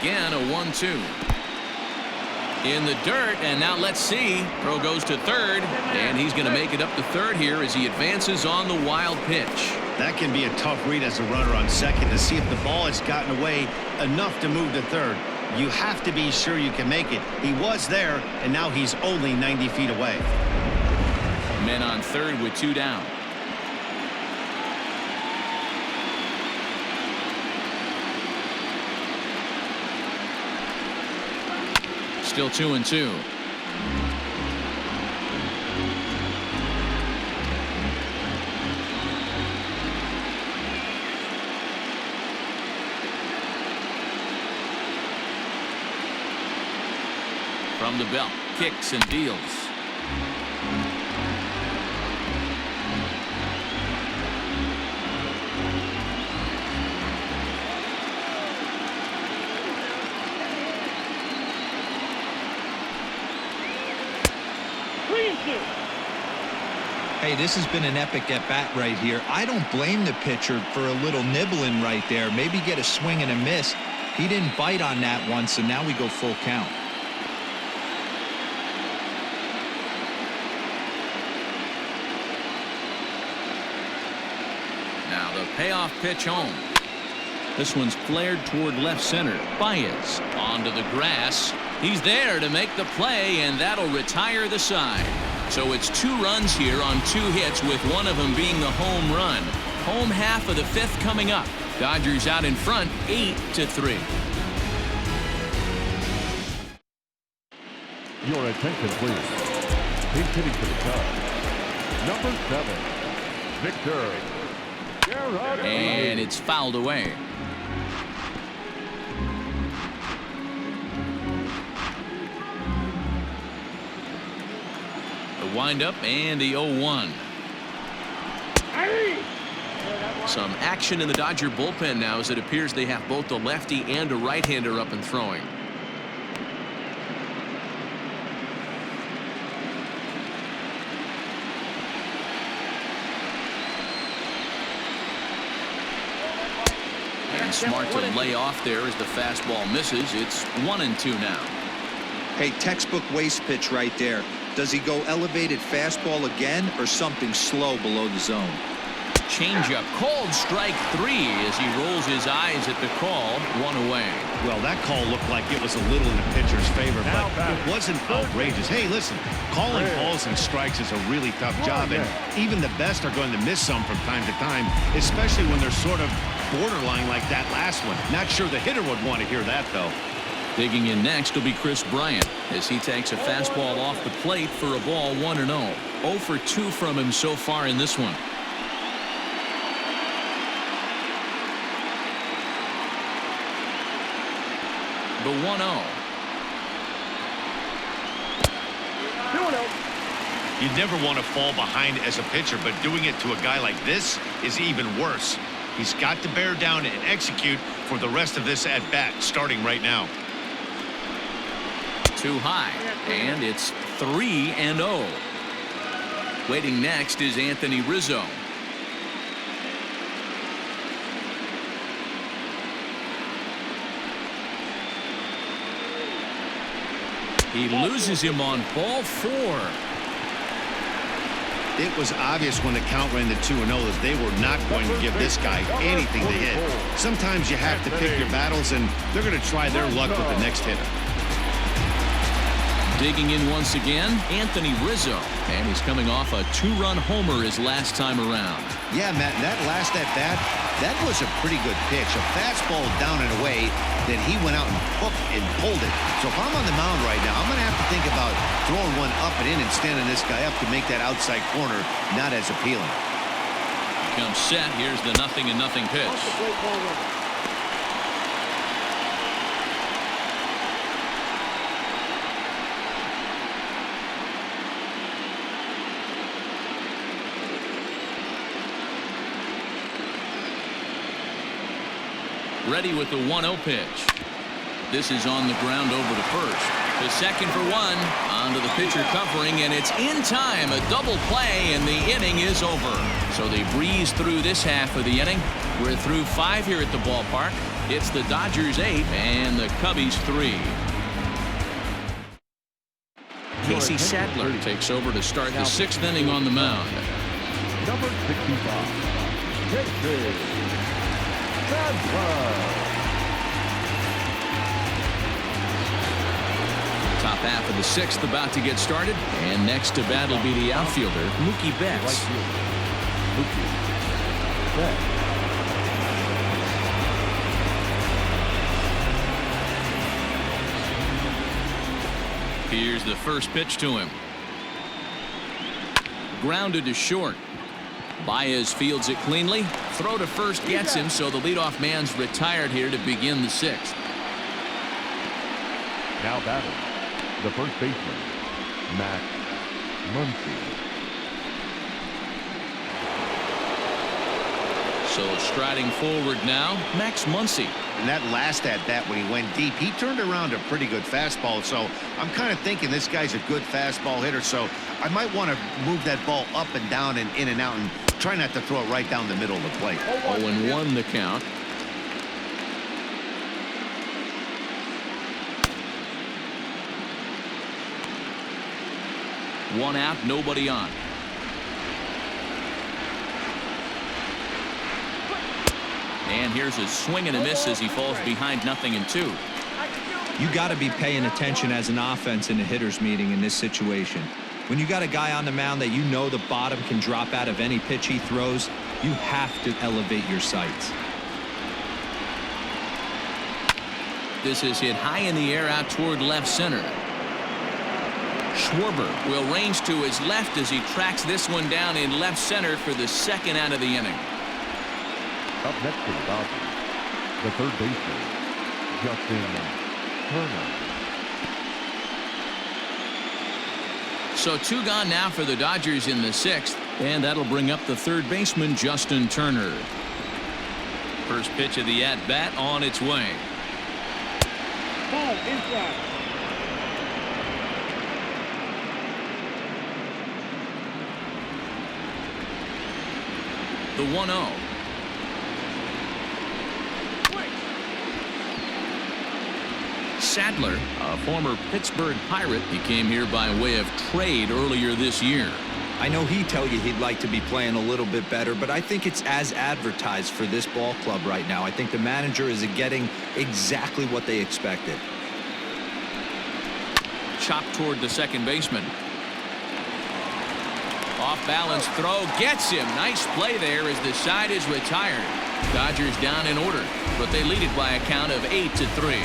Again, a 1-2. In the dirt, and now let's see. Throw goes to third, and he's going to make it up to third here as he advances on the wild pitch. That can be a tough read as a runner on second to see if the ball has gotten away enough to move to third. You have to be sure you can make it. He was there, and now he's only 90 feet away. Men on third with 2 down. Still 2-2. From the belt, kicks and deals. Hey, this has been an epic at-bat right here. I don't blame the pitcher for a little nibbling right there. Maybe get a swing and a miss. He didn't bite on that one, so now we go full count. Now the payoff pitch home. This one's flared toward left center. Báez onto the grass. He's there to make the play, and that'll retire the side. So it's 2 runs here on 2 hits, with one of them being the home run. Home half of the 5th coming up. Dodgers out in front, 8-3. Your attention, please. He's hitting for the Cubs. Number 7, Victor. And it's fouled away. The windup and the 0-1. Some action in the Dodger bullpen now, as it appears they have both a lefty and a right-hander up and throwing. And smart to lay off there as the fastball misses. It's 1-2 now. Hey, textbook waste pitch right there. Does he go elevated fastball again or something slow below the zone? Changeup, called strike 3 as he rolls his eyes at the call. 1 away. Well, that call looked like it was a little in the pitcher's favor, but it wasn't outrageous. Hey, listen, calling balls and strikes is a really tough job, and even the best are going to miss some from time to time, especially when they're sort of borderline like that last one. Not sure the hitter would want to hear that, though. Digging in next will be Chris Bryant as he takes a fastball off the plate for a ball. 1-0. 0 for 2 from him so far in this one. The 1-0. You never want to fall behind as a pitcher, but doing it to a guy like this is even worse. He's got to bear down and execute for the rest of this at-bat, starting right now. Too high, and it's 3-0. Waiting next is Anthony Rizzo. He loses him on ball 4. It was obvious when the count ran to 2-0 that they were not going to give this guy anything to hit. Sometimes you have to pick your battles, and they're going to try their luck with the next hitter. Digging in once again, Anthony Rizzo, and he's coming off a 2-run homer his last time around. Yeah, Matt, that last at-bat, that was a pretty good pitch. A fastball down and away that he went out and hooked and pulled it. So if I'm on the mound right now, I'm going to have to think about throwing one up and in and standing this guy up to make that outside corner not as appealing. Comes set. Here's the 0-0 pitch. Ready with the 1-0 pitch. This is on the ground over to first. The second for 1. Onto the pitcher covering, and it's in time. A double play, and the inning is over. So they breeze through this half of the inning. We're through 5 here at the ballpark. It's the Dodgers 8 and the Cubbies 3. Casey Sadler takes over to start the 6th inning on the mound. Number 65, Casey Sadler. Top half of the 6th about to get started, and next to bat will be the outfielder Mookie Betts. Here's the first pitch to him. Grounded to short. Báez fields it cleanly. Throw to first gets him, so the leadoff man's retired here to begin the 6th. Now batting, the first baseman, Max Muncy. So striding forward now, Max Muncy. And that last at-bat when he went deep, he turned around a pretty good fastball. So I'm kind of thinking this guy's a good fastball hitter. So I might want to move that ball up and down and in and out and try not to throw it right down the middle of the plate. 0-1 the count. One out, nobody on. And here's a swing and a miss as he falls behind 0-2. You got to be paying attention as an offense in a hitter's meeting in this situation. When you got a guy on the mound that you know the bottom can drop out of any pitch he throws, you have to elevate your sights. This is hit high in the air out toward left center. Schwarber will range to his left as he tracks this one down in left center for the 2nd out of the inning. Up next to the Dodgers, the third baseman, Justin Turner. So 2 gone now for the Dodgers in the 6th, and that'll bring up the third baseman, Justin Turner. First pitch of the at-bat on its way. Ball inside. The 1-0. Sadler, a former Pittsburgh Pirate, he came here by way of trade earlier this year. I know he'd tell you he'd like to be playing a little bit better, but I think it's as advertised for this ball club right now. I think the manager is getting exactly what they expected. Chopped toward the second baseman. Off balance throw gets him. Nice play there as the side is retired. Dodgers down in order, but they lead it by a count of 8-3.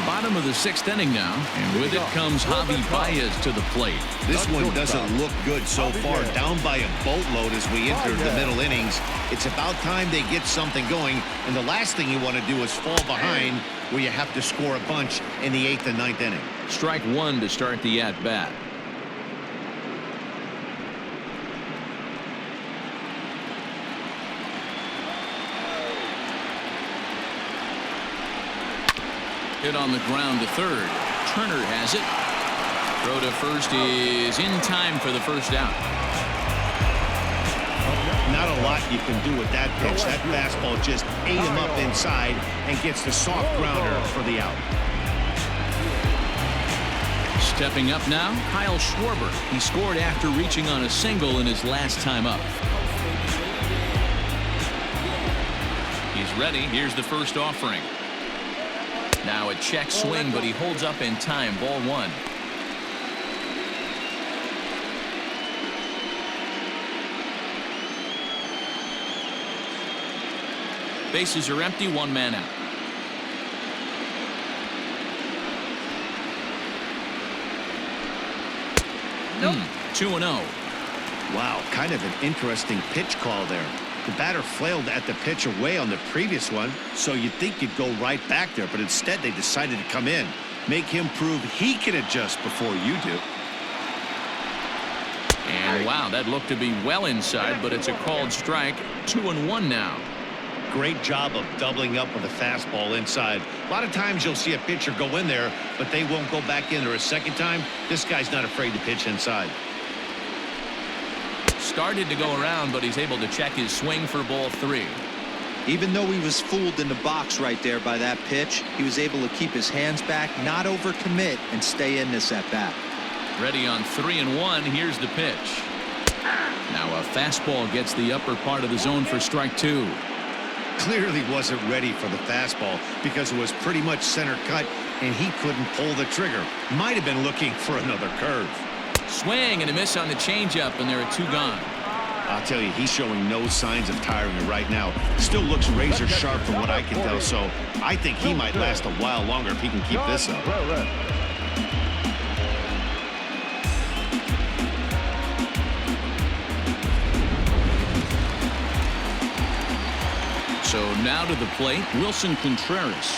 Bottom of the sixth inning now, and with it comes Javier Báez to the plate. This one doesn't look good so far. Down by a boatload as we enter the middle innings. It's about time they get something going, and the last thing you want to do is fall behind where you have to score a bunch in the 8th and 9th inning. Strike one to start the at-bat. Hit on the ground to third. Turner has it. Throw to first is in time for the first out. Not a lot you can do with that pitch. That fastball just ate him up inside and gets the soft grounder for the out. Stepping up now, Kyle Schwarber. He scored after reaching on a single in his last time up. He's ready. Here's the first offering. Now a check swing, but he holds up in time. Ball one. Bases are empty, one man out. Nope. 2-0. Wow, kind of an interesting pitch call there. The batter flailed at the pitch away on the previous one, so you'd think you'd go right back there, but instead they decided to come in, make him prove he can adjust before you do. And wow, that looked to be well inside, but it's a called strike. 2-1 now. Great job of doubling up with a fastball inside. A lot of times you'll see a pitcher go in there, but they won't go back in there a second time. This guy's not afraid to pitch inside. Started to go around, but he's able to check his swing for ball three. Even though he was fooled in the box right there by that pitch, he was able to keep his hands back, not overcommit, and stay in this at bat. Ready on 3-1. Here's the pitch. Now a fastball gets the upper part of the zone for strike two. Clearly wasn't ready for the fastball because it was pretty much center cut and he couldn't pull the trigger. Might have been looking for another curve. Swing and a miss on the changeup, and there are two gone. I'll tell you, he's showing no signs of tiring right now. Still looks razor sharp from what I can tell, so I think he might last a while longer if he can keep this up. So now to the plate, Wilson Contreras.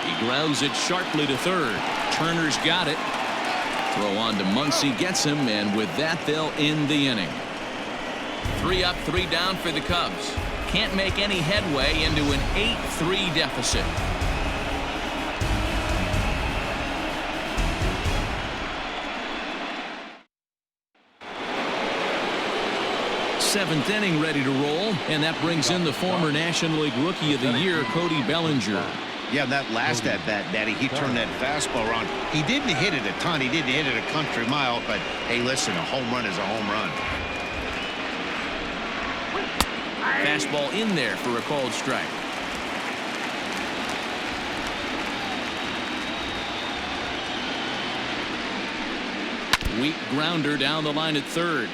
He grounds it sharply to third. Turner's got it. Throw on to Muncy gets him, and with that they'll end the inning. 3 up, 3 down for the Cubs. Can't make any headway into an 8-3 deficit. Seventh inning ready to roll, and that brings in the former National League Rookie of the Year, Cody Bellinger. Yeah, that last at-bat, Daddy, he turned that fastball around. He didn't hit it a ton. He didn't hit it a country mile, but hey, listen, a home run is a home run. Fastball in there for a called strike. Weak grounder down the line at third.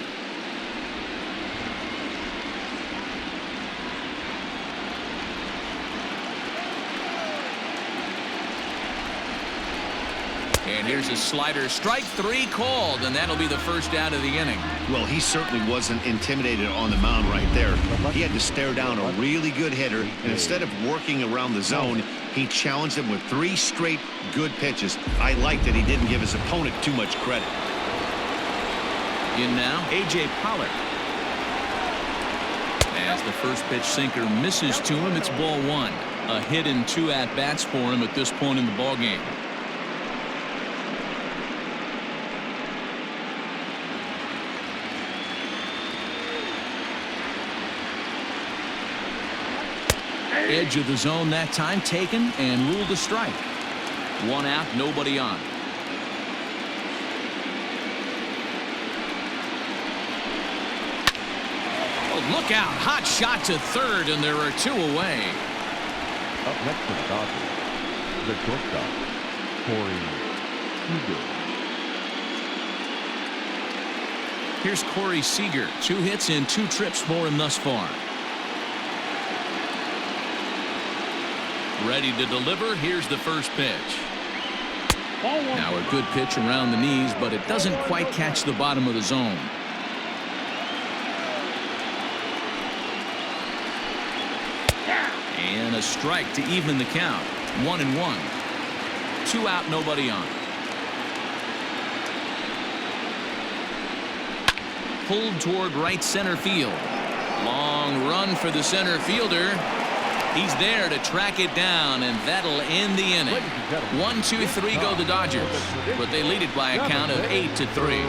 And here's a slider. Strike 3 called, and that'll be the first out of the inning. Well, he certainly wasn't intimidated on the mound right there. He had to stare down a really good hitter, and instead of working around the zone, he challenged him with 3 straight good pitches. I like that he didn't give his opponent too much credit. In now, A.J. Pollard. As the first pitch sinker misses to him, it's ball 1. A hit and 2 at-bats for him at this point in the ballgame. Edge of the zone that time taken and ruled a strike. 1 out, nobody on. Oh, look out. Hot shot to third, and there are 2 away. Up next for the Dodgers, the shortstop, Corey Seager. Here's Corey Seager. 2 hits and 2 trips for him thus far. Ready to deliver. Here's the first pitch. Now a good pitch around the knees, but it doesn't quite catch the bottom of the zone. And a strike to even the count. 1-1. 2 out, nobody on. Pulled toward right center field. Long run for the center fielder. He's there to track it down, and that'll end the inning. 1, 2, 3 go the Dodgers, but they lead it by a count of 8-3.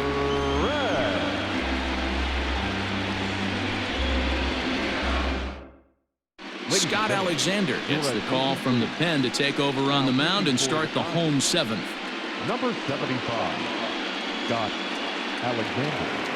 Scott Alexander gets the call from the pen to take over on the mound and start the home 7th. Number 75, Scott Alexander.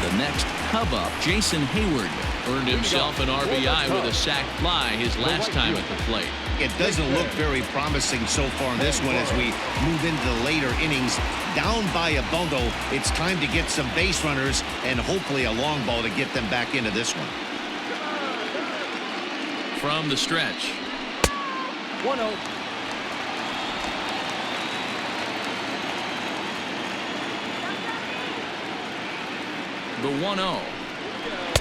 The next Cub up, Jason Hayward, earned himself an RBI with a sac fly his last time at the plate. It doesn't look very promising so far in this one as we move into the later innings. Down by a bundle, it's time to get some base runners and hopefully a long ball to get them back into this one. From the stretch. 1-0. The 1-0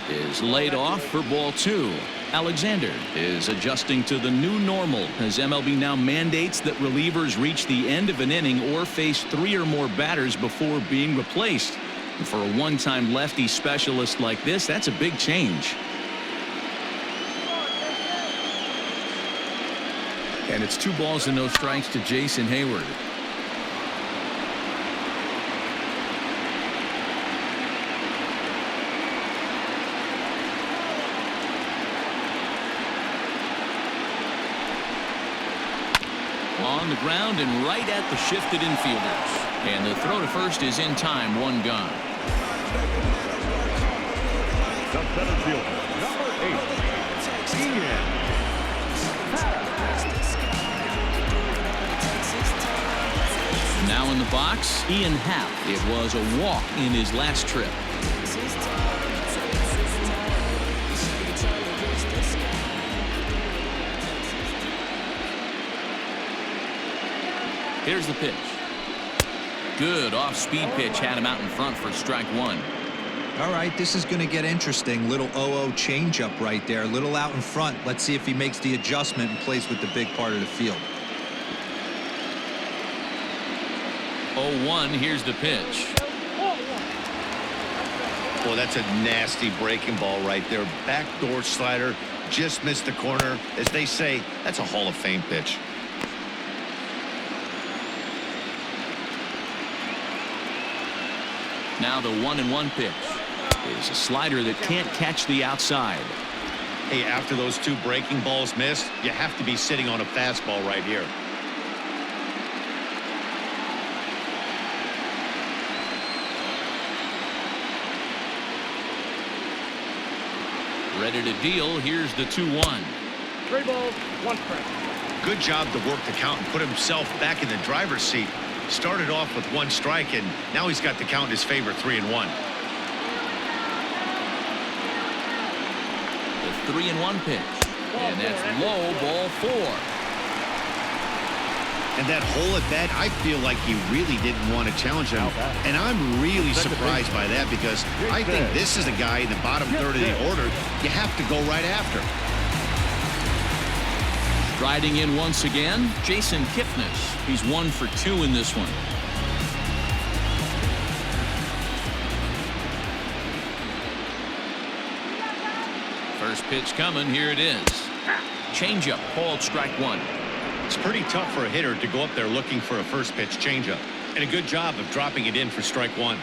is laid off for ball 2. Alexander is adjusting to the new normal as MLB now mandates that relievers reach the end of an inning or face 3 or more batters before being replaced. And for a one-time lefty specialist like this, that's a big change. And it's 2 balls and no strikes to Jason Hayward. On the ground and right at the shifted infielders. And the throw to first is in time, 1 gone. The center fielder, number 8, Ian. Now in the box, Ian Happ. It was a walk in his last trip. Here's the pitch. Good off-speed pitch had him out in front for strike 1. All right, this is going to get interesting. Little 0-0 changeup right there. Little out in front. Let's see if he makes the adjustment and plays with the big part of the field. 0-1. Here's the pitch. Well, that's a nasty breaking ball right there. Backdoor slider. Just missed the corner. As they say, that's a Hall of Fame pitch. Now the 1-1 pitch is a slider that can't catch the outside. Hey, after those 2 breaking balls missed, you have to be sitting on a fastball right here. Ready to deal. Here's the 2-1. 3 balls, 1 strike. Good job to work the count and put himself back in the driver's seat. Started off with 1 strike, and now he's got the count in his favor, 3-1. The 3-1 pitch. And that's low, ball 4. And that hole at bat, I feel like he really didn't want to challenge him. And I'm really surprised by that because I think this is a guy in the bottom third of the order you have to go right after. Striding in once again, Jason Kipnis. He's 1 for 2 in this one. First pitch coming. Here it is. Changeup, called strike 1. It's pretty tough for a hitter to go up there looking for a first pitch changeup. And a good job of dropping it in for strike 1.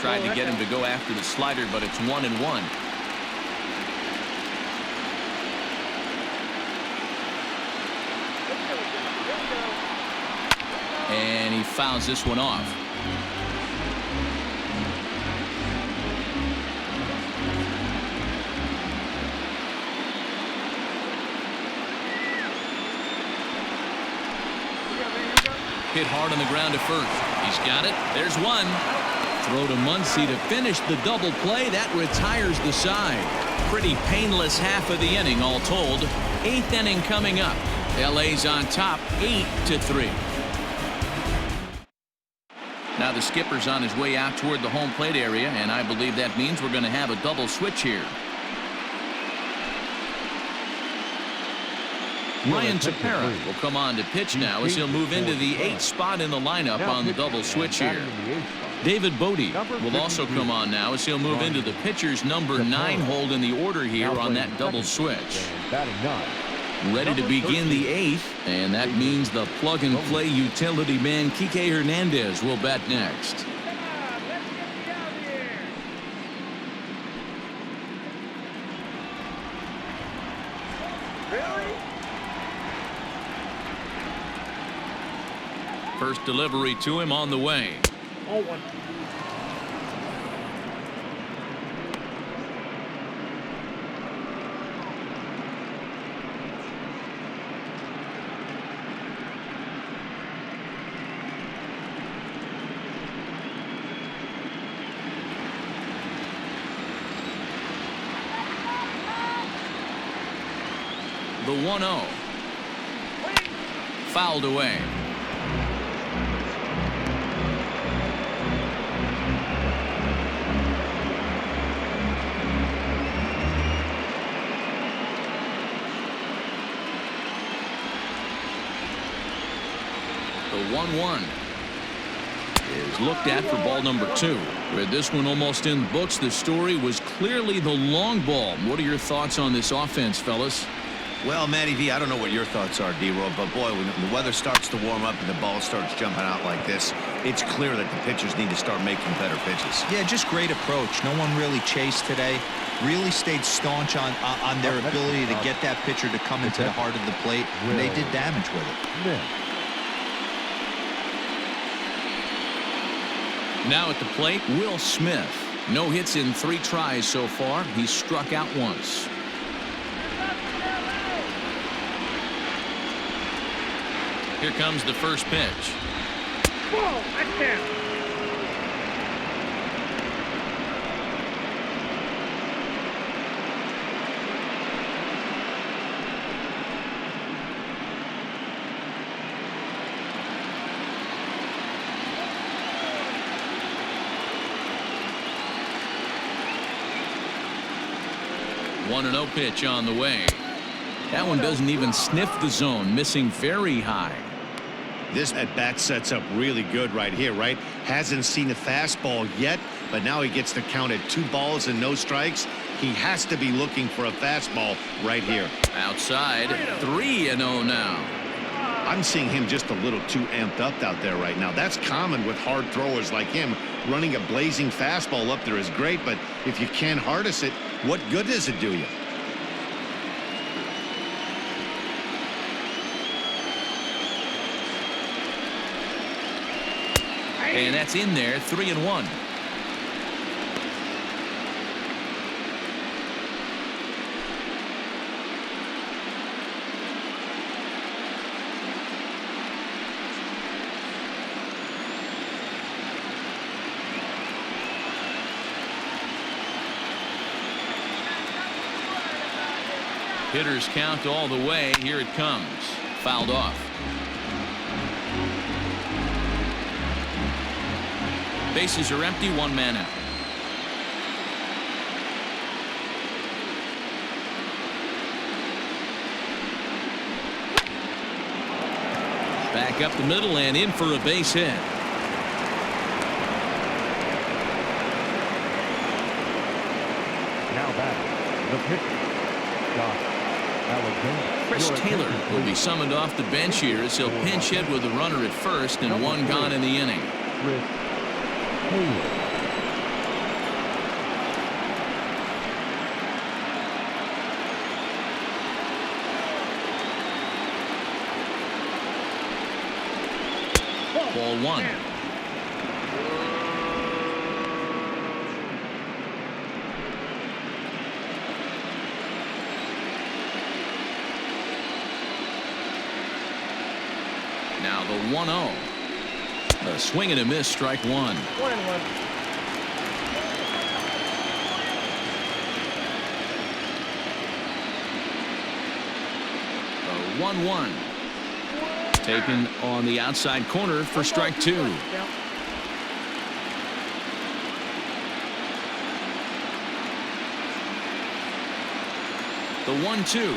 Tried to get him to go after the slider, but it's 1-1. And he fouls this one off. Hit hard on the ground to first. He's got it. There's one. Throw to Muncy to finish the double play. That retires the side. Pretty painless half of the inning all told. 8th inning coming up. LA's on top 8-3. Now the skipper's on his way out toward the home plate area, and I believe that means we're going to have a double switch here. Ryan Tepera will come on to pitch now as he'll move into the 8th spot in the lineup on the double switch here. David Bodie will also come on now as he'll move into the pitcher's number 9 hold in the order here on that double switch. Ready to begin the 8th, and that means the plug-and-play utility man Kike Hernandez will bat next. First delivery to him on the way. 0-1. The 1-0. Fouled away. The 1-1 is looked at for ball number 2. With this one almost in the books, the story was clearly the long ball. What are your thoughts on this offense, fellas? Well, Matty V, I don't know what your thoughts are, D-Roll, but boy, when the weather starts to warm up and the ball starts jumping out like this, it's clear that the pitchers need to start making better pitches. Yeah, just great approach. No one really chased today. Really stayed staunch on their ability to get that pitcher to come into the heart of the plate, and they did damage with it. Now at the plate, Will Smith. No hits in 3 tries so far. He's struck out once. Here comes the first pitch. Ball, that's down. One 1-0 pitch on the way. That one doesn't even sniff the zone, missing very high. This at-bat sets up really good right here, right? Hasn't seen a fastball yet, but now he gets to count at 2 balls and no strikes. He has to be looking for a fastball right here. Outside, 3-0 now. I'm seeing him just a little too amped up out there right now. That's common with hard throwers like him. Running a blazing fastball up there is great, but if you can't harness it, what good does it do you? And that's in there, 3-1. Hitters count all the way. Here it comes. Fouled off. Bases are empty, one man out. Back up the middle and in for a base hit. Now back, the pitcher, Josh Alexander. Chris Taylor will be summoned off the bench here as he'll pinch hit with the runner at first and one gone in the inning. Chris Taylor. Ball one. Now the 1-0. A swing and a miss, strike one. 1-1. The 1-1. Taken on the outside corner for strike two. The 1-2.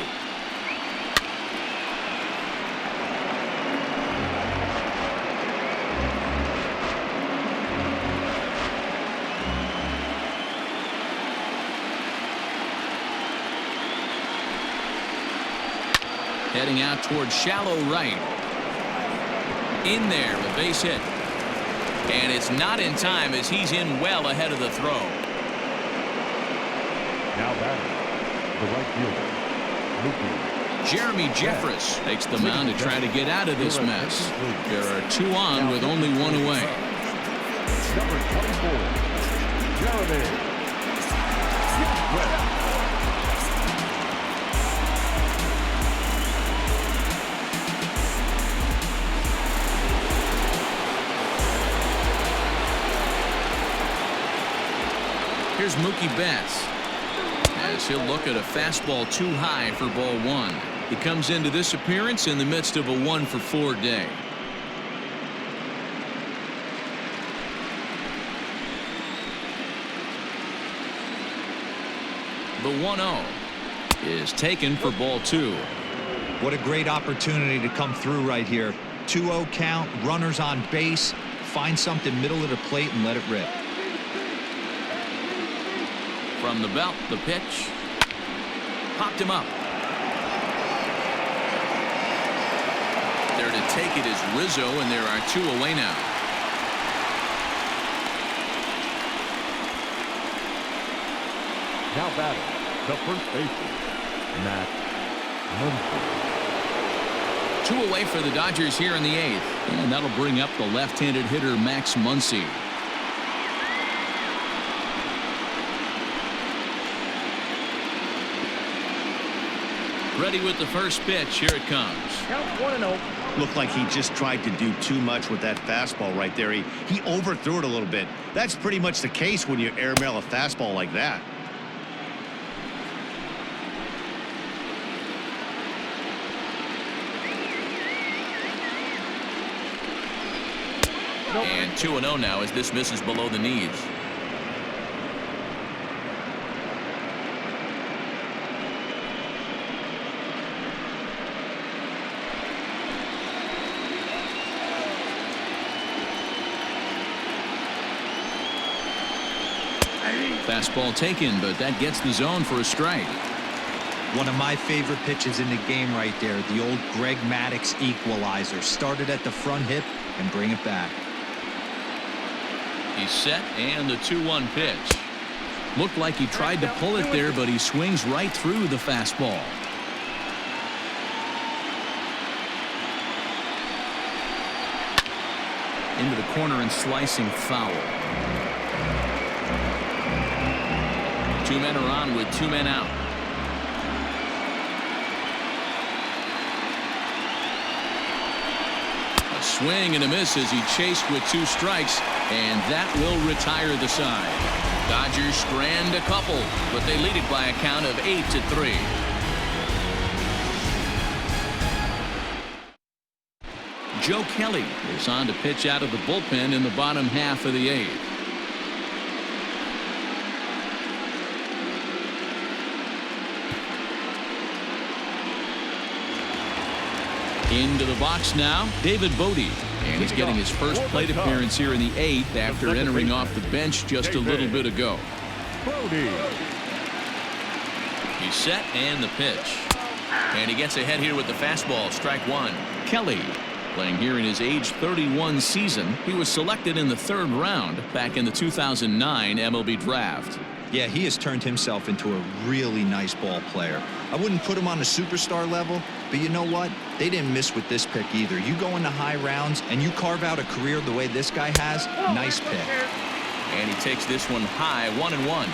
Heading out towards shallow right. In there, a base hit. And it's not in time as he's in well ahead of the throw. Now batting, the right fielder, Jeremy Jeffress takes the mound to try to get out of this mess. There are two on with only one away. Number 24, Jeremy Jeffress. Here's Mookie Betts as he'll look at a fastball too high for ball one. He comes into this appearance in the midst of a 1-for-4 day. The 1-0 is taken for ball two. What a great opportunity to come through right here. 2-0 count, runners on base. Find something middle of the plate and let it rip. From the belt, the pitch. Popped him up. There to take it is Rizzo, and there are two away now. Now batting, the first baseman, Matt Muncy. Two away for the Dodgers here in the eighth, and that'll bring up the left-handed hitter Max Muncy. Ready with the first pitch. Here it comes. Count 1-0. Looked like he just tried to do too much with that fastball right there. He overthrew it a little bit. That's pretty much the case when you airmail a fastball like that. And 2-0 now as this misses below the knees. Fastball taken, but that gets the zone for a strike. One of my favorite pitches in the game right there, the old Greg Maddux equalizer. Started at the front hip and bring it back. He's set, and the 2-1 pitch. Looked like he tried to pull it there, but he swings right through the fastball. Into the corner and slicing foul. Two men are on with two men out. A swing and a miss as he chased with two strikes, and that will retire the side. Dodgers strand a couple, but they lead it by a count of 8-3. Joe Kelly is on to pitch out of the bullpen in the bottom half of the 8th. Into the box now, David Bodie. And he's getting his first plate appearance here in the 8th after entering off the bench just a little bit ago. He's set and the pitch. And he gets ahead here with the fastball, strike 1. Kelly playing here in his age 31 season. He was selected in the 3rd round back in the 2009 MLB draft. Yeah, he has turned himself into a really nice ball player. I wouldn't put him on a superstar level, but you know what? They didn't miss with this pick either. You go into high rounds and you carve out a career the way this guy has, nice pick. And he takes this one high, 1-1.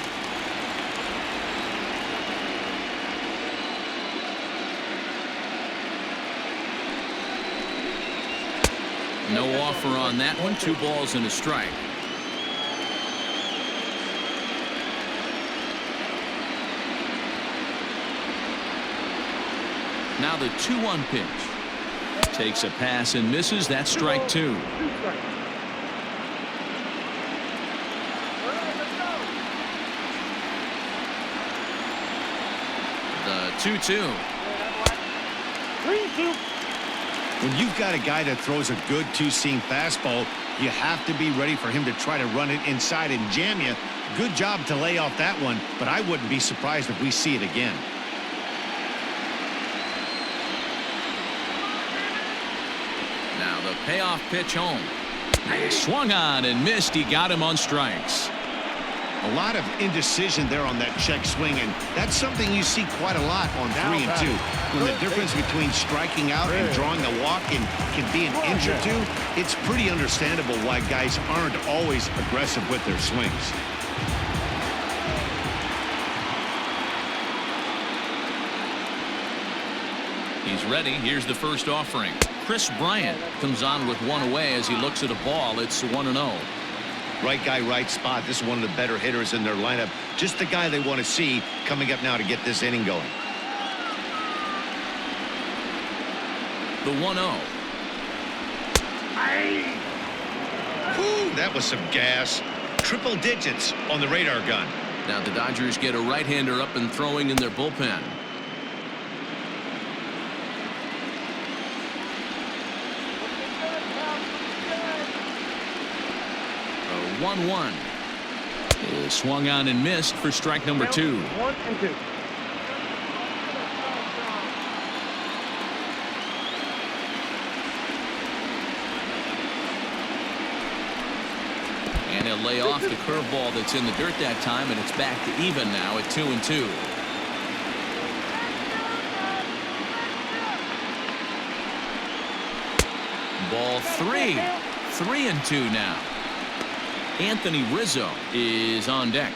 No offer on that one. 2 balls and a strike. Now the 2-1 pitch. Takes a pass and misses. That's strike 2. The 2-2. When you've got a guy that throws a good two-seam fastball, you have to be ready for him to try to run it inside and jam you. Good job to lay off that one, but I wouldn't be surprised if we see it again. Now the payoff pitch home. He swung on and missed. He got him on strikes. A lot of indecision there on that check swing, and that's something you see quite a lot on 3 and 2. When the difference between striking out and drawing a walk can be an inch or 2, it's pretty understandable why guys aren't always aggressive with their swings. He's ready. Here's the first offering. Chris Bryant comes on with 1 away as he looks at a ball. It's 1-0. Right guy, right spot. This is one of the better hitters in their lineup. Just the guy they want to see coming up now to get this inning going. The 1-0. Whew, that was some gas. Triple digits on the radar gun. Now the Dodgers get a right-hander up and throwing in their bullpen. 1-1 is swung on and missed for strike number 2. 1 and 2. And he'll lay off the curveball that's in the dirt that time, and it's back to even now at 2-2. Ball 3. 3-2 now. Anthony Rizzo is on deck.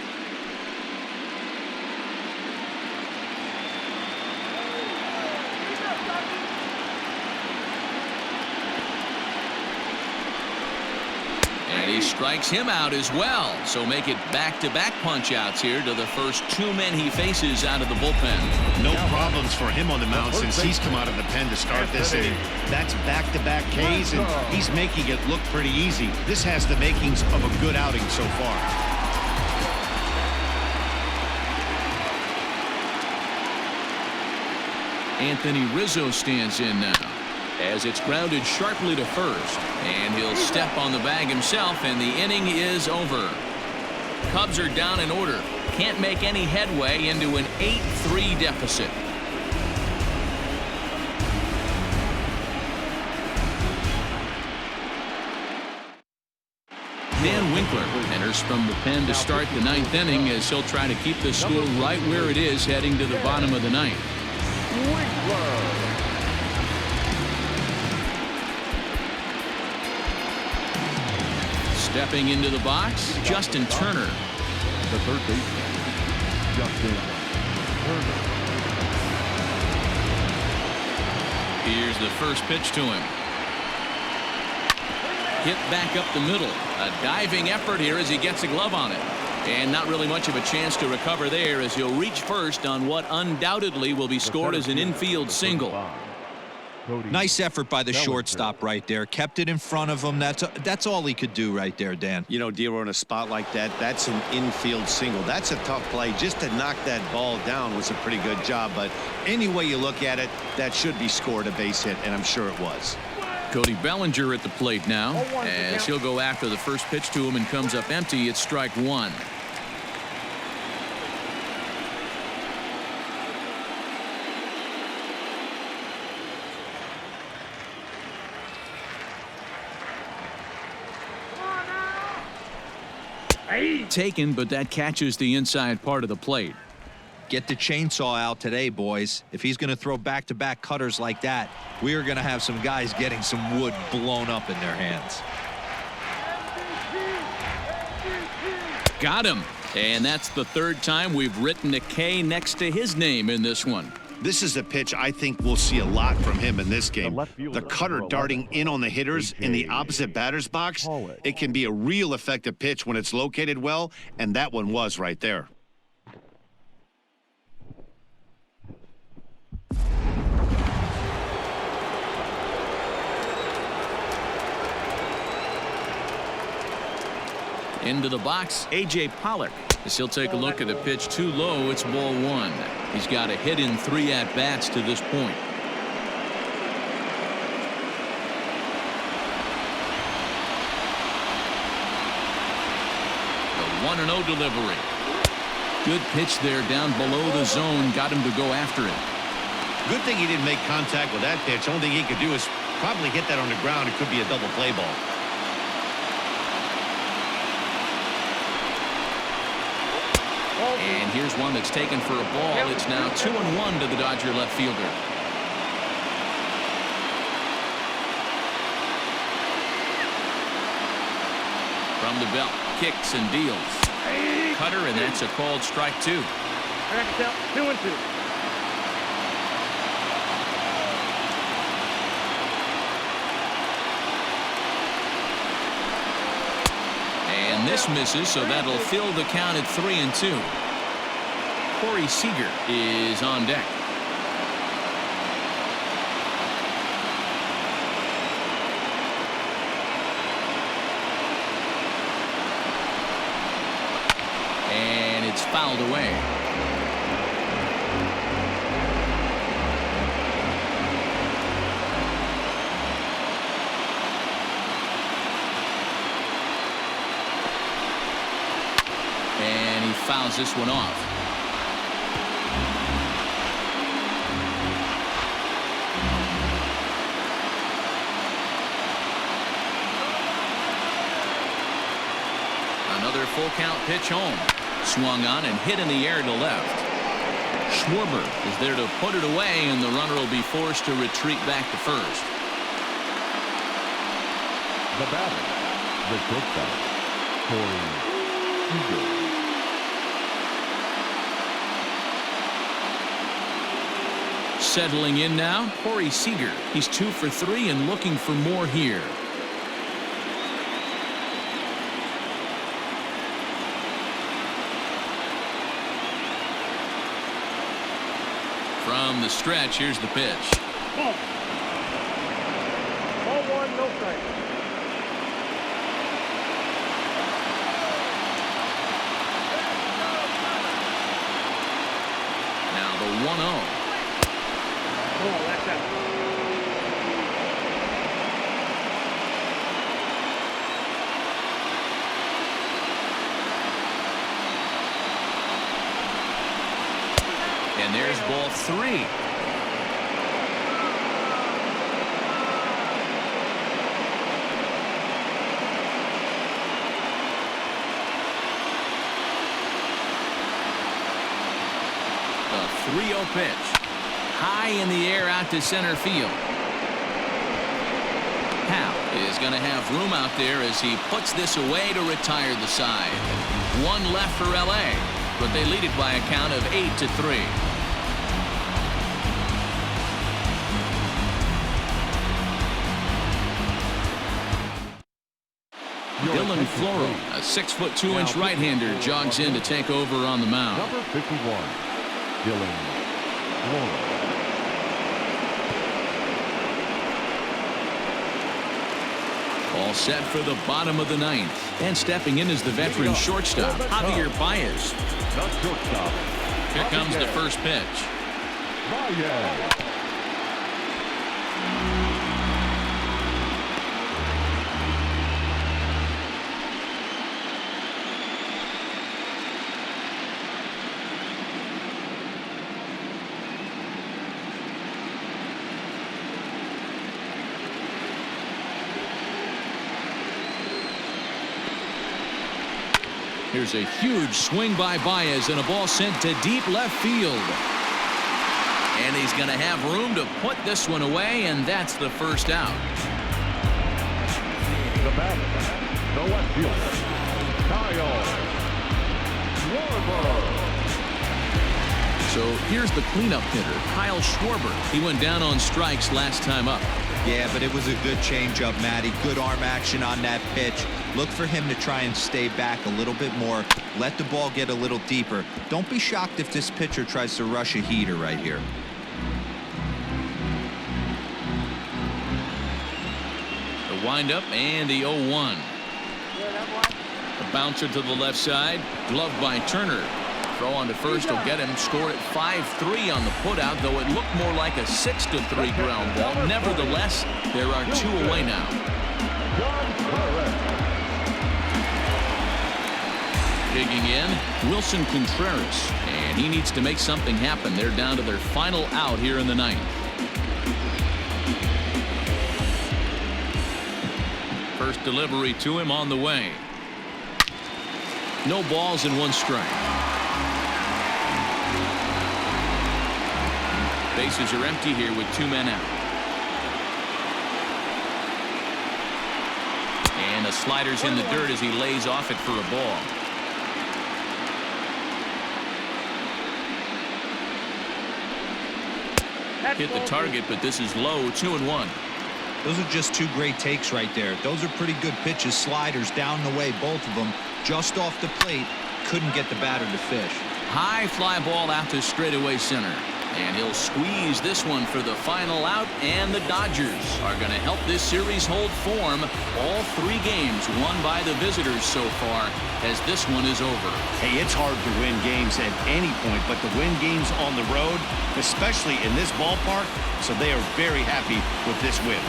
And he strikes him out as well. So make it back-to-back punch-outs here to the first 2 men he faces out of the bullpen. No problems for him on the mound since he's come out of the pen to start this inning. That's back-to-back Ks, and he's making it look pretty easy. This has the makings of a good outing so far. Anthony Rizzo stands in now as it's grounded sharply to first, and he'll step on the bag himself, and the inning is over. Cubs are down in order. Can't make any headway into an 8-3 deficit. Dan Winkler enters from the pen to start the 9th inning as he'll try to keep the score right where it is heading to the bottom of the 9th. Stepping into the box, Justin Turner. The third baseman, Justin Turner. Here's the first pitch to him. Hit back up the middle. A diving effort here as he gets a glove on it. And not really much of a chance to recover there as he'll reach first on what undoubtedly will be scored as an infield single. Nice effort by the shortstop right there. Kept it in front of him. That's all he could do right there, Dan. You know, Dero, in a spot like that, that's an infield single. That's a tough play. Just to knock that ball down was a pretty good job. But any way you look at it, that should be scored a base hit, and I'm sure it was. Cody Bellinger at the plate now, as he'll go after the first pitch to him and comes up empty. It's strike one. Taken, but that catches the inside part of the plate. Get the chainsaw out today, boys. If he's going to throw back-to-back cutters like that, we are going to have some guys getting some wood blown up in their hands. Got him. And that's the third time we've written a K next to his name in this one. This is a pitch I think we'll see a lot from him in this game. The cutter darting in on the hitters in the opposite batter's box. It can be a real effective pitch when it's located well, and that one was right there. Into the box, A.J. Pollock. As he'll take a look at a pitch too low, it's ball one. He's got a hit in 3 at-bats to this point. The 1-0 delivery. Good pitch there down below the zone. Got him to go after it. Good thing he didn't make contact with that pitch. Only thing he could do is probably hit that on the ground. It could be a double play ball. And here's one that's taken for a ball. It's now 2-1 to the Dodger left fielder. From the belt, kicks and deals. Cutter, and that's a called strike two. 2-2. And this misses, so that'll fill the count at 3-2. Corey Seager is on deck. And it's fouled away. And he fouls this one off. Another full count pitch home. Swung on and hit in the air to left. Schwarber is there to put it away, and the runner will be forced to retreat back to first. The batter, the shortstop, Corey Seager. Settling in now, Corey Seager. He's 2 for 3 and looking for more here. From the stretch, here's the pitch. Ball 1, no strike. Now the 1-0. Oh, that's out. And there's ball 3. The 3-0 pitch. High in the air out to center field. Howe is going to have room out there as he puts this away to retire the side. 1 left for L.A., but they lead it by a count of 8-3. Dylan Floro, a 6'2" right-hander, jogs in to take over on the mound. Number 51, Dylan Floro. All set for the bottom of the ninth. And stepping in is the veteran shortstop, Javier Báez. The shortstop. Here comes the first pitch. Báez. Here's a huge swing by Báez and a ball sent to deep left field. And he's going to have room to put this one away, and that's the first out. The batter, the left fielder, Kyle Schwarber. So here's the cleanup hitter, Kyle Schwarber. He went down on strikes last time up. Yeah, but it was a good changeup, Matty. Good arm action on that pitch. Look for him to try and stay back a little bit more. Let the ball get a little deeper. Don't be shocked if this pitcher tries to rush a heater right here. The windup and the 0-1. The bouncer to the left side. Gloved by Turner. Throw on to first will get him. Scored at 5-3 on the putout, though it looked more like a 6-3 ground ball. Nevertheless, there are 2 away now. Digging in, Wilson Contreras, and he needs to make something happen. They're down to their final out here in the ninth. First delivery to him on the way. No balls and 1 strike. Bases are empty here with 2 men out. And the slider's in the dirt as he lays off it for a ball. Hit the target, but this is low. 2-1. Those are just 2 great takes right there. Those are pretty good pitches. Sliders down the way, both of them. Just off the plate. Couldn't get the batter to fish. High fly ball out to straightaway center. And he'll squeeze this one for the final out, and the Dodgers are going to help this series hold form. All 3 games won by the visitors so far, as this one is over. Hey, it's hard to win games at any point, but to win games on the road, especially in this ballpark, so they are very happy with this win.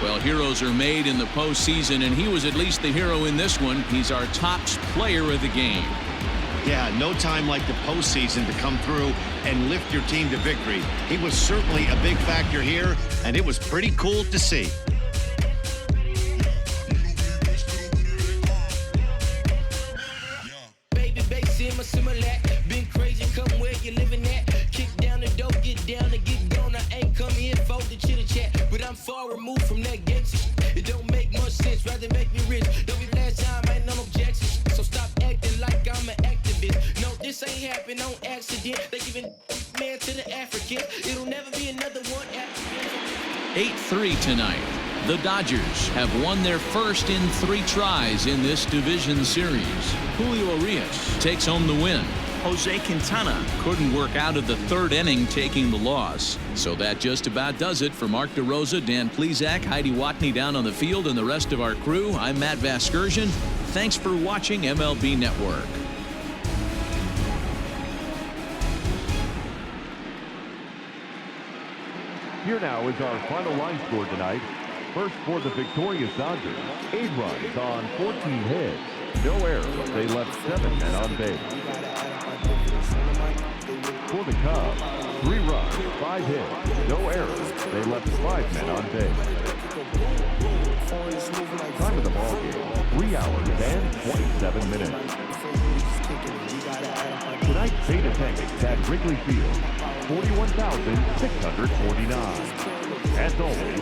Well, heroes are made in the postseason, and he was at least the hero in this one. He's our top player of the game. Yeah, no time like the postseason to come through and lift your team to victory. He was certainly a big factor here, and it was pretty cool to see. Been crazy, come where you living at. Kick down the door, get down and get gone. I ain't come here for the chitter chat, but I'm far removed from that gangster shit. It don't make much sense, rather make me rich. Don't be last time, ain't no objections. So stop acting like I'm an activist. No, this ain't happen on accident. They giving man to the Africans. It'll never be another one after 8-3 tonight. The Dodgers have won their first in 3 tries in this division series. Julio Urias takes home the win. Jose Quintana couldn't work out of the 3rd inning, taking the loss. So that just about does it for Mark DeRosa, Dan Plesac, Heidi Watney down on the field, and the rest of our crew. I'm Matt Vasgersian. Thanks for watching MLB Network. Here now is our final line score tonight. First for the victorious Dodgers, 8 runs on 14 hits. No errors. They left 7 men on base. For the Cubs, 3 runs, 5 hits, no errors. They left 5 men on base. Time of the ball game, 3 hours and 27 minutes. Tonight's paid attendance at Wrigley Field, 41,649. As always,